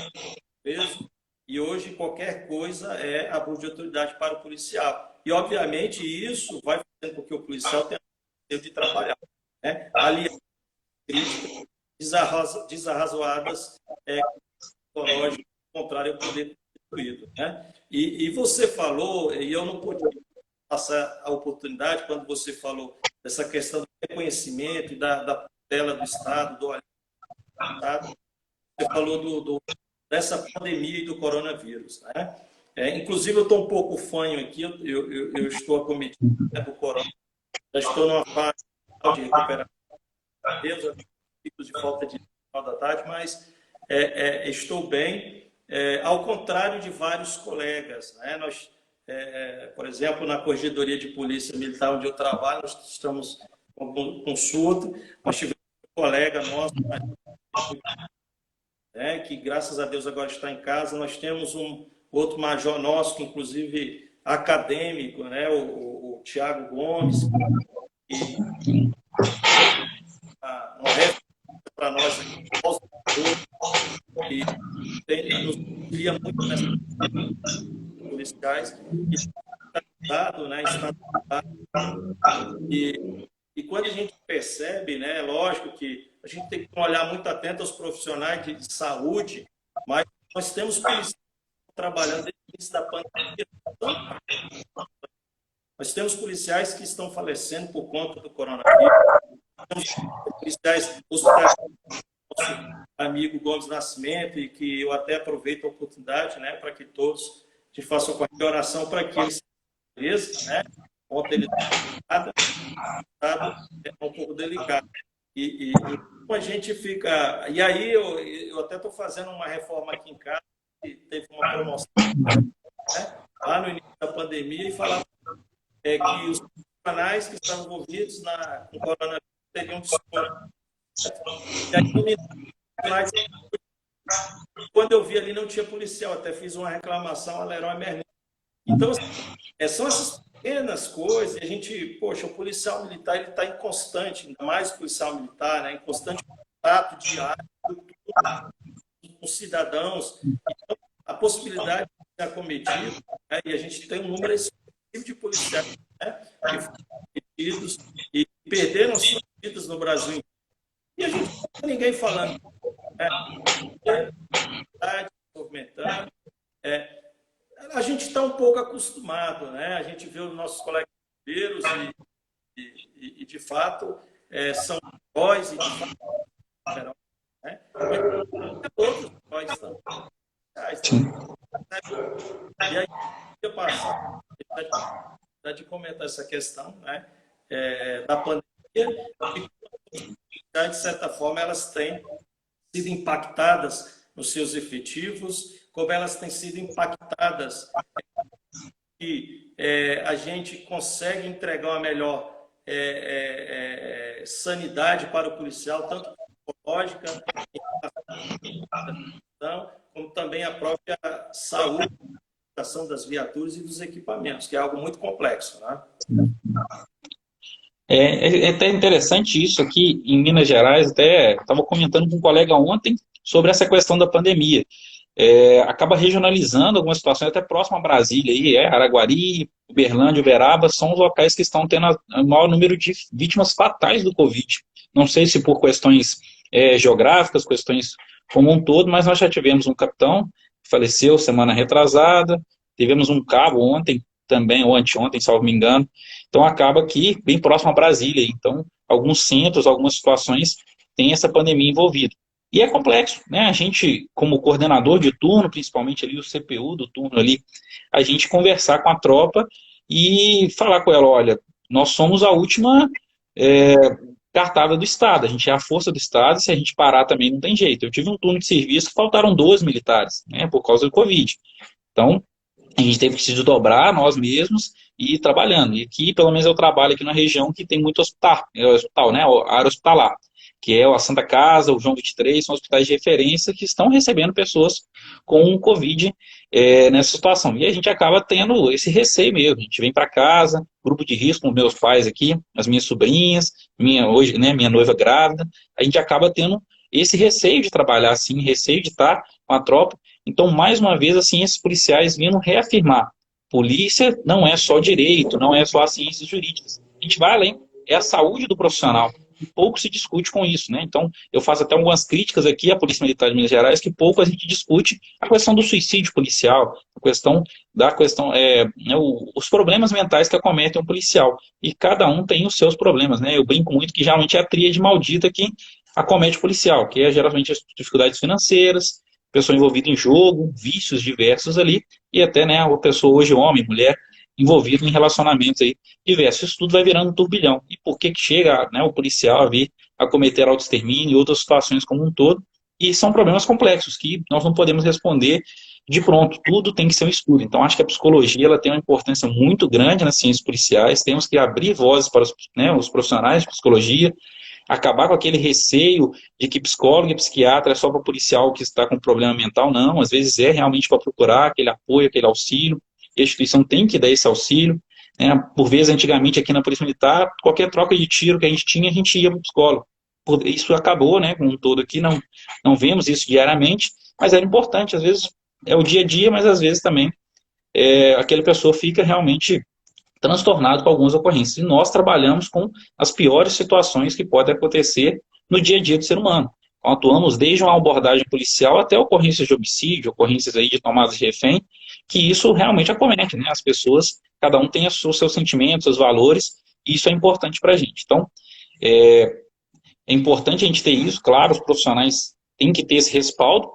Mesmo, e hoje qualquer coisa é abuso de autoridade para o policial. E, obviamente, isso vai fazendo com que o policial tenha tempo de trabalhar. Né? Aliás, críticas desarrazoadas, psicológicas, contrário ao poder constituído. Né? E você falou, e eu não pude passar a oportunidade, quando você falou dessa questão do reconhecimento e da tutela do Estado, do Estado, você falou dessa pandemia e do coronavírus. Né? Inclusive, eu estou um pouco fanho aqui, eu estou acometido, né, do coronavírus, já estou numa fase de recuperação, Deus, de falta de final da tarde, mas estou bem. Ao contrário de vários colegas, né? Nós, por exemplo, na Corregedoria de Polícia Militar, onde eu trabalho, nós estamos com surto, nós tivemos um colega nosso, né, que graças a Deus agora está em casa, nós temos um outro major nosso, que inclusive acadêmico, né, o Tiago Gomes, que não resta para nós e nos auxilia muito nessas policiais, e está dado, né, está dado, E quando a gente percebe, né, é lógico que a gente tem que olhar muito atento aos profissionais de saúde, mas nós temos policiais trabalhando desde o início da pandemia. Nós temos policiais que estão falecendo por conta do coronavírus. Temos policiais, os nosso amigo Gomes Nascimento, e que eu até aproveito a oportunidade, né, para que todos te façam com a oração para que eles sejam, né? Ontem ele é um pouco delicado. Então a gente fica. E aí eu até estou fazendo uma reforma aqui em casa, que teve uma promoção, né, lá no início da pandemia, e falava que os profissionais que estavam envolvidos com o coronavírus teriam desconto. E aí, quando eu vi ali, não tinha policial, até fiz uma reclamação a Leroy Merlin. Então, são essas pequenas coisas, e a gente, poxa, o policial militar ele está em constante, ainda mais o policial militar, né, em constante contato diário com os cidadãos. Então, a possibilidade de ser acometido, né, e a gente tem um número expressivo de policiais, né, que foram acometidos e perderam suas vidas no Brasil. E a gente não tem ninguém falando, né, movimentando. A gente está um pouco acostumado, né? A gente vê os nossos colegas brasileiros e de fato, são heróis e de fato heróis, né? Mas outros heróis também. E aí, eu passar de comentar essa questão, né, da pandemia, e, de certa forma, elas têm sido impactadas nos seus efetivos, como elas têm sido impactadas e a gente consegue entregar uma melhor sanidade para o policial, tanto psicológica, como também a própria saúde, a ação das viaturas e dos equipamentos, que é algo muito complexo, né? É até interessante isso aqui em Minas Gerais, até estava comentando com um colega ontem sobre essa questão da pandemia. Acaba regionalizando algumas situações, até próximo a Brasília, aí, Araguari, Uberlândia, Uberaba, são os locais que estão tendo o maior número de vítimas fatais do Covid. Não sei se por questões geográficas, questões como um todo, mas nós já tivemos um capitão que faleceu semana retrasada, tivemos um cabo ontem também, ou anteontem, salvo me engano. Então acaba aqui, bem próximo a Brasília. Então, alguns centros, algumas situações têm essa pandemia envolvida. E é complexo, né? A gente, como coordenador de turno, principalmente ali o CPU do turno ali, a gente conversar com a tropa e falar com ela, olha, nós somos a última cartada do Estado, a gente é a força do Estado, se a gente parar também não tem jeito. Eu tive um turno de serviço que faltaram 12 militares, né, por causa do Covid. Então, a gente teve que se desdobrar nós mesmos e ir trabalhando. E aqui, pelo menos, eu trabalho aqui na região que tem muito hospital, né, a área hospitalar, que é a Santa Casa, o João 23, são hospitais de referência que estão recebendo pessoas com Covid nessa situação. E a gente acaba tendo esse receio mesmo. A gente vem para casa, grupo de risco com meus pais aqui, as minhas sobrinhas, hoje, né, minha noiva grávida, a gente acaba tendo esse receio de trabalhar assim, receio de estar com a tropa. Então, mais uma vez, assim, esses policiais vindo reafirmar, polícia não é só direito, não é só as ciências jurídicas. A gente vai além, é a saúde do profissional. Pouco se discute com isso, né? Então, eu faço até algumas críticas aqui à Polícia Militar de Minas Gerais, que pouco a gente discute a questão do suicídio policial, os problemas mentais que acometem um policial. E cada um tem os seus problemas, né? Eu brinco muito que geralmente é a tríade maldita que acomete o policial, que é geralmente as dificuldades financeiras, pessoa envolvida em jogo, vícios diversos ali, e até, né, a pessoa hoje, homem, mulher, envolvido em relacionamentos aí diversos. Isso tudo vai virando um turbilhão. E por que chega, né, o policial a vir a cometer autoextermínio e outras situações como um todo? E são problemas complexos que nós não podemos responder de pronto. Tudo tem que ser um estudo. Então, acho que a psicologia ela tem uma importância muito grande nas ciências policiais. Temos que abrir vozes para os profissionais de psicologia, acabar com aquele receio de que psicólogo e psiquiatra é só para policial que está com problema mental. Não, às vezes é realmente para procurar aquele apoio, aquele auxílio. A instituição tem que dar esse auxílio, né? Por vezes, antigamente, aqui na Polícia Militar, qualquer troca de tiro que a gente ia para o psicólogo. Isso acabou, né, com um todo aqui, não vemos isso diariamente, mas era importante, às vezes é o dia a dia, mas às vezes também aquela pessoa fica realmente transtornado com algumas ocorrências. E nós trabalhamos com as piores situações que podem acontecer no dia a dia do ser humano. Então, atuamos desde uma abordagem policial até ocorrências de homicídio, ocorrências aí de tomadas de refém, que isso realmente acomete, né? As pessoas, cada um tem os seus sentimentos, seus valores, e isso é importante para a gente. Então, é, é importante a gente ter isso, claro, os profissionais têm que ter esse respaldo,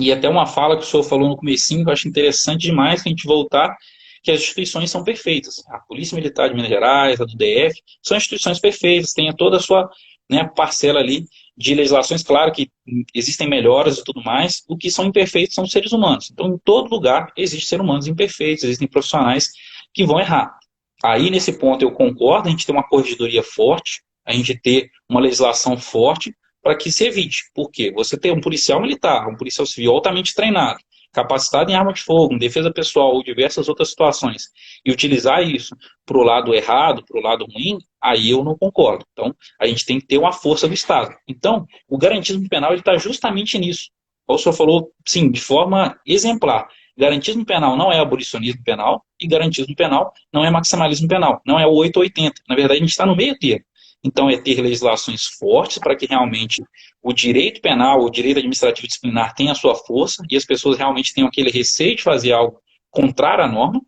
e até uma fala que o senhor falou no comecinho, que eu acho interessante demais que a gente voltar, que as instituições são perfeitas. A Polícia Militar de Minas Gerais, a do DF, são instituições perfeitas, tem toda a sua, né, parcela ali de legislações, claro que existem melhoras e tudo mais, o que são imperfeitos são os seres humanos. Então, em todo lugar, existem seres humanos imperfeitos, existem profissionais que vão errar. Aí, nesse ponto, eu concordo, a gente tem uma corregedoria forte, a gente ter uma legislação forte, para que se evite. Por quê? Você tem um policial militar, um policial civil altamente treinado, capacitado em arma de fogo, em defesa pessoal ou diversas outras situações, e utilizar isso para o lado errado, para o lado ruim, aí eu não concordo. Então, a gente tem que ter uma força do Estado. Então, o garantismo penal está justamente nisso. Como o senhor falou, sim, de forma exemplar. Garantismo penal não é abolicionismo penal e garantismo penal não é maximalismo penal, não é o 880. Na verdade, a gente está no meio termo. Então, é ter legislações fortes para que realmente o direito penal, o direito administrativo disciplinar tenha a sua força e as pessoas realmente tenham aquele receio de fazer algo contrário à norma,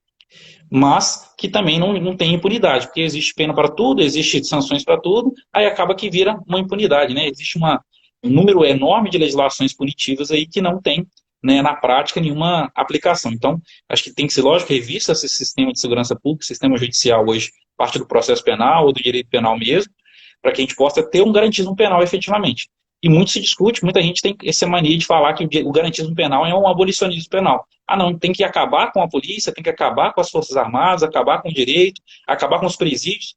mas que também não tem impunidade, porque existe pena para tudo, existe sanções para tudo, aí acaba que vira uma impunidade, né? Existe um número enorme de legislações punitivas aí que não tem, né, na prática nenhuma aplicação. Então, acho que tem que ser, lógico, revista esse sistema de segurança pública, sistema judicial hoje, parte do processo penal ou do direito penal mesmo, para que a gente possa ter um garantismo penal efetivamente. E muito se discute, muita gente tem essa mania de falar que o garantismo penal é um abolicionismo penal. Ah, não, tem que acabar com a polícia, tem que acabar com as Forças Armadas, acabar com o direito, acabar com os presídios.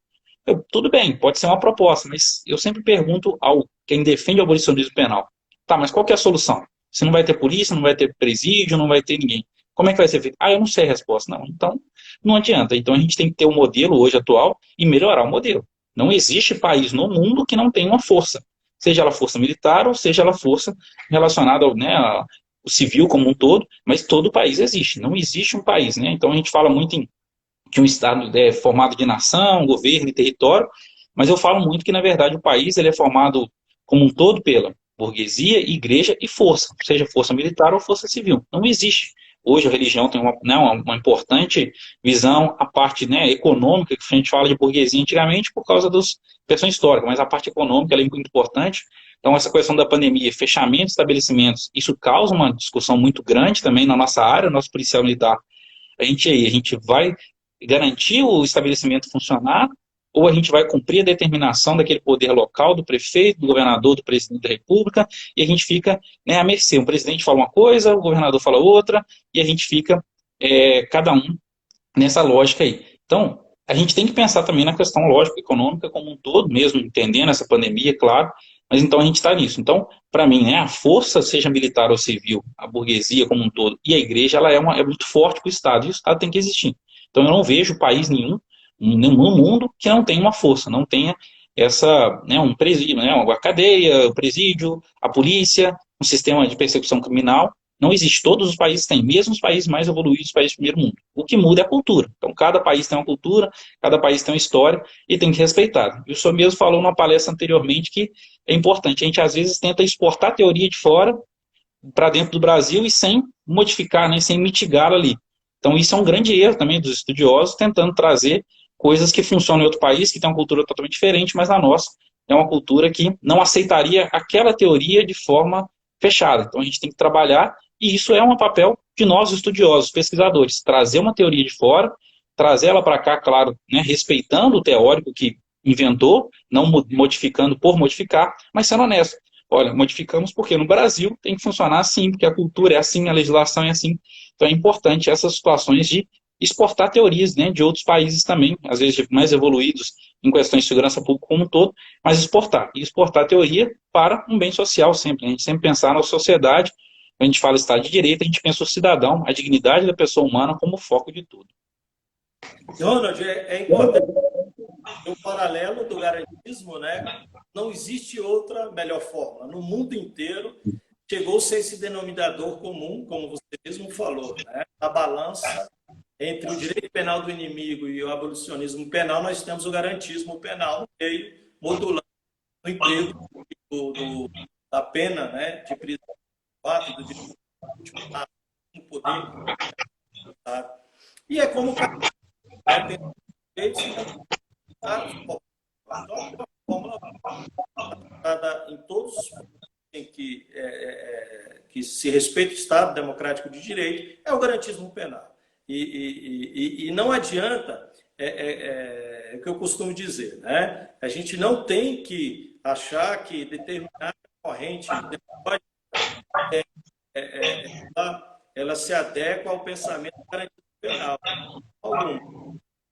Tudo bem, pode ser uma proposta, mas eu sempre pergunto ao quem defende o abolicionismo penal, tá, mas qual que é a solução? Se não vai ter polícia, não vai ter presídio, não vai ter ninguém. Como é que vai ser feito? Ah, eu não sei a resposta. Não, então não adianta. Então a gente tem que ter um modelo hoje atual e melhorar o modelo. Não existe país no mundo que não tenha uma força, seja ela força militar ou seja ela força relacionada ao, né, ao civil como um todo, mas todo país existe. Não existe um país, né? Então a gente fala muito de um Estado formado de nação, governo e território, mas eu falo muito que, na verdade, o país ele é formado como um todo pela burguesia, igreja e força, seja força militar ou força civil. Não existe. Hoje a religião tem uma importante visão, a parte, né, econômica, que a gente fala de burguesia antigamente por causa das questões históricas, mas a parte econômica ela é muito importante. Então, essa questão da pandemia, fechamento de estabelecimentos, isso causa uma discussão muito grande também na nossa área, nosso policial militar. A gente vai garantir o estabelecimento funcionar, ou a gente vai cumprir a determinação daquele poder local, do prefeito, do governador, do presidente da República, e a gente fica, né, à mercê. O presidente fala uma coisa, o governador fala outra, e a gente fica, cada um nessa lógica aí. Então, a gente tem que pensar também na questão lógica econômica como um todo, mesmo entendendo essa pandemia, claro, mas então a gente está nisso. Então, para mim, né, a força, seja militar ou civil, a burguesia como um todo, e a igreja, ela é muito forte para o Estado, e o Estado tem que existir. Então, eu não vejo país nenhum no mundo que não tenha uma força, não tenha essa, né, um presídio, né, uma cadeia, o presídio, a polícia, um sistema de persecução criminal. Não existe. Todos os países têm, mesmo os países mais evoluídos, os países do primeiro mundo. O que muda é a cultura. Então, cada país tem uma cultura, cada país tem uma história e tem que respeitar. E o senhor mesmo falou numa palestra anteriormente que é importante. A gente, às vezes, tenta exportar a teoria de fora para dentro do Brasil e sem modificar, né, sem mitigá-la ali. Então, isso é um grande erro também dos estudiosos, tentando trazer coisas que funcionam em outro país, que tem uma cultura totalmente diferente, mas na nossa é uma cultura que não aceitaria aquela teoria de forma fechada. Então, a gente tem que trabalhar, e isso é um papel de nós, estudiosos, pesquisadores, trazer uma teoria de fora, trazer ela para cá, claro, né, respeitando o teórico que inventou, não modificando por modificar, mas sendo honesto. Olha, modificamos porque no Brasil tem que funcionar assim, porque a cultura é assim, a legislação é assim. Então é importante essas situações de exportar teorias, né, de outros países também, às vezes mais evoluídos em questões de segurança pública como um todo, mas exportar. E exportar teoria para um bem social sempre. A gente sempre pensar na sociedade, quando a gente fala Estado de Direito, a gente pensa o cidadão, a dignidade da pessoa humana como foco de tudo. Ronald, é importante o paralelo do garantismo, né? Não existe outra melhor forma. No mundo inteiro, chegou-se a esse denominador comum, como você mesmo falou, né? A balança entre o direito penal do inimigo e o abolicionismo penal, nós temos o garantismo penal no meio, modulando o emprego da pena, né, de prisão, do direito de poder. Tá? E é como o cara tem direitos então, uma fórmula em todos os em que se respeita o Estado democrático de direito, é o garantismo penal. E não adianta, o que eu costumo dizer, né? A gente não tem que achar que determinada corrente ela se adequa ao pensamento do garantismo penal.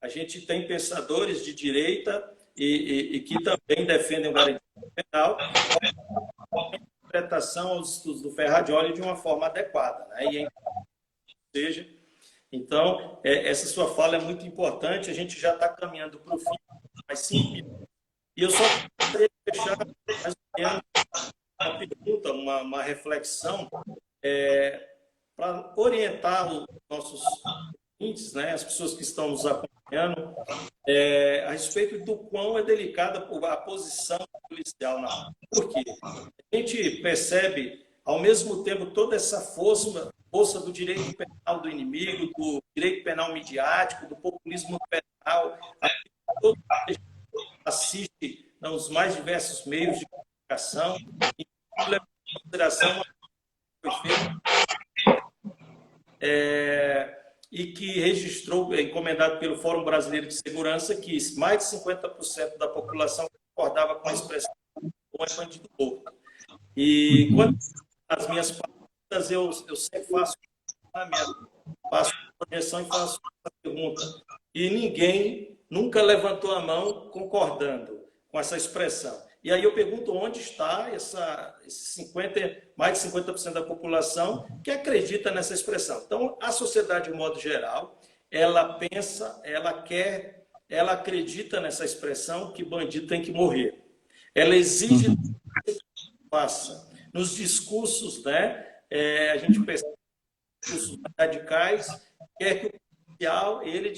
A gente tem pensadores de direita e que também defendem o garantismo penal, a interpretação aos estudos do Ferrajoli de uma forma adequada, né? Seja, então, essa sua fala é muito importante, a gente já está caminhando para o fim, mais 5 minutos. E eu só queria fechar mais ou menos uma pergunta, uma reflexão, para orientar os nossos ouvintes, né, as pessoas que estão nos acompanhando, a respeito do quão é delicada a posição policial na rua. Por quê? A gente percebe, ao mesmo tempo, toda essa força do direito penal do inimigo, do direito penal midiático, do populismo penal, todo mundo assiste nos mais diversos meios de comunicação, e leva em consideração e que registrou, encomendado pelo Fórum Brasileiro de Segurança, que mais de 50% da população concordava com a expressão "bom é bandido morto". E quando as minhas palestras, eu sempre faço projeção e faço essa pergunta. E ninguém nunca levantou a mão concordando com essa expressão. E aí eu pergunto onde está mais de 50% da população que acredita nessa expressão. Então, a sociedade, de modo geral, ela pensa, ela quer, ela acredita nessa expressão que bandido tem que morrer. Ela exige que faça. Nos discursos, né, a gente percebe discursos radicais, quer que o policial, ele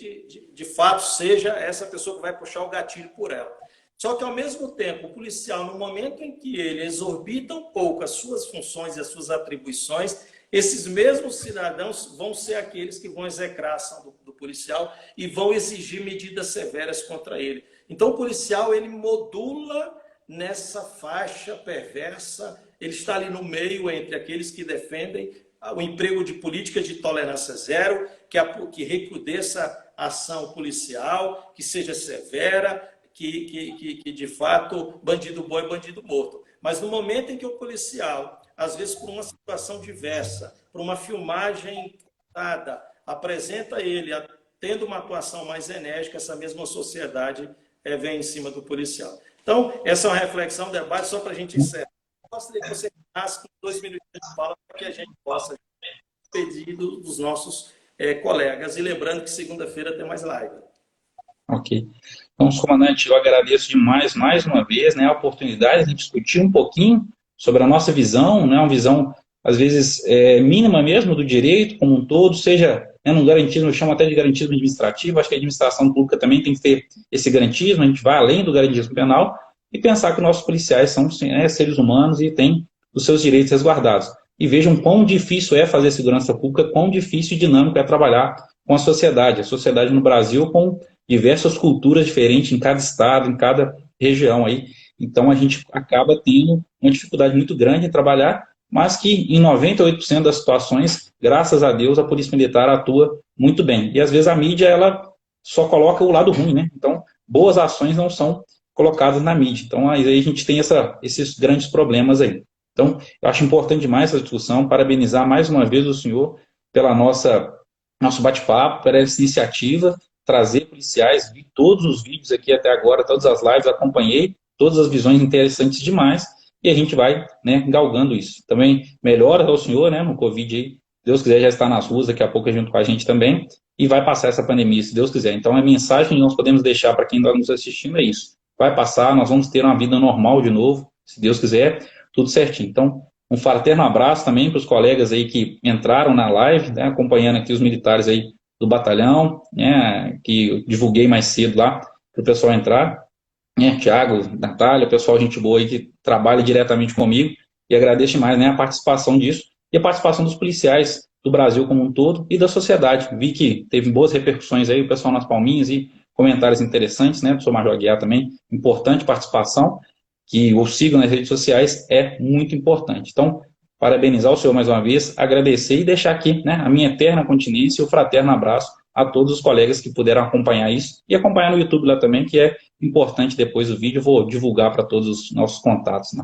de fato seja essa pessoa que vai puxar o gatilho por ela. Só que, ao mesmo tempo, o policial, no momento em que ele exorbita um pouco as suas funções e as suas atribuições, esses mesmos cidadãos vão ser aqueles que vão execrar a ação do policial e vão exigir medidas severas contra ele. Então, o policial, ele modula nessa faixa perversa, ele está ali no meio entre aqueles que defendem o emprego de políticas de tolerância zero, que recrudesça a ação policial, que seja severa, que de fato bandido bom é bandido morto. Mas no momento em que o policial, às vezes por uma situação diversa, por uma filmagem cortada, apresenta ele tendo uma atuação mais enérgica, essa mesma sociedade vem em cima do policial. Então, essa é uma reflexão, um debate, só para a gente encerrar. Eu gostaria que você ficasse com 2 minutos de fala para que a gente possa pedir dos nossos colegas. E lembrando que segunda-feira tem mais live. Ok. Então, comandante, eu agradeço demais, mais uma vez, né, a oportunidade de discutir um pouquinho sobre a nossa visão, né, uma visão, às vezes, mínima mesmo do direito como um todo, seja no garantismo, eu chamo até de garantismo administrativo, acho que a administração pública também tem que ter esse garantismo, a gente vai além do garantismo penal e pensar que nossos policiais são seres humanos e têm os seus direitos resguardados. E vejam quão difícil é fazer segurança pública, quão difícil e dinâmico é trabalhar com a sociedade no Brasil com diversas culturas diferentes em cada estado, em cada região aí. Então, a gente acaba tendo uma dificuldade muito grande em trabalhar, mas que em 98% das situações, graças a Deus, a Polícia Militar atua muito bem. E às vezes a mídia, ela só coloca o lado ruim, né? Então, boas ações não são colocadas na mídia. Então, aí a gente tem esses grandes problemas aí. Então, eu acho importante demais essa discussão, parabenizar mais uma vez o senhor pela nosso bate-papo, por essa iniciativa, trazer policiais, vi todos os vídeos aqui até agora, todas as lives, acompanhei, todas as visões interessantes demais, e a gente vai, né, galgando isso. Também melhora ao senhor, né, no Covid aí, Deus quiser já está nas ruas, daqui a pouco junto com a gente também, e vai passar essa pandemia, se Deus quiser. Então, a mensagem que nós podemos deixar para quem está nos assistindo é isso. Vai passar, nós vamos ter uma vida normal de novo, se Deus quiser, tudo certinho. Então, um fraterno abraço também para os colegas aí que entraram na live, né, acompanhando aqui os militares aí do batalhão, né, que eu divulguei mais cedo lá, para o pessoal entrar, né, Tiago, Natália, pessoal gente boa aí que trabalha diretamente comigo, e agradeço demais, né, a participação disso, e a participação dos policiais do Brasil como um todo e da sociedade. Vi que teve boas repercussões aí, o pessoal nas palminhas e comentários interessantes, né, do Sr. Major Aguiar também, importante participação, que o sigam nas redes sociais é muito importante. Então, parabenizar o senhor mais uma vez, agradecer e deixar aqui, né, a minha eterna continência e o fraterno abraço a todos os colegas que puderam acompanhar isso e acompanhar no YouTube lá também, que é importante depois do vídeo, eu vou divulgar para todos os nossos contatos, né?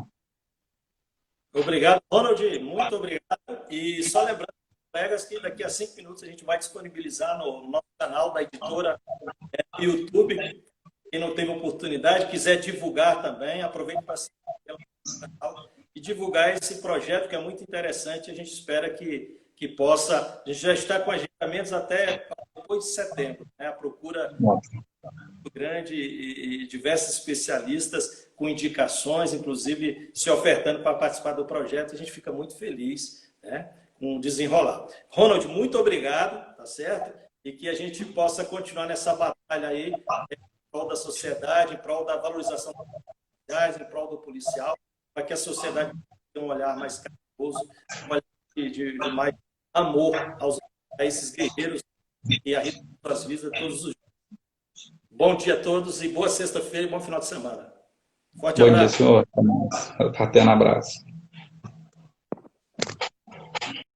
Obrigado, Ronald, muito obrigado. E só lembrando, colegas, que daqui a 5 minutos a gente vai disponibilizar no nosso canal da editora no YouTube. Quem não teve oportunidade, quiser divulgar também, aproveite para se inscrever no canal e divulgar esse projeto, que é muito interessante. A gente espera que possa... A gente já está com agendamentos até depois de setembro, né? A procura muito grande e diversos especialistas com indicações, inclusive se ofertando para participar do projeto. A gente fica muito feliz, né, com o desenrolar. Ronald, muito obrigado, tá certo? E que a gente possa continuar nessa batalha aí, em prol da sociedade, em prol da valorização das sociedades, em prol do policial, para que a sociedade tenha um olhar mais carinhoso, um olhar de mais amor a esses guerreiros e arriscam suas vidas todos os dias. Bom dia a todos e boa sexta-feira e bom final de semana. Forte Bom dia, abraço. senhor. Até um abraço.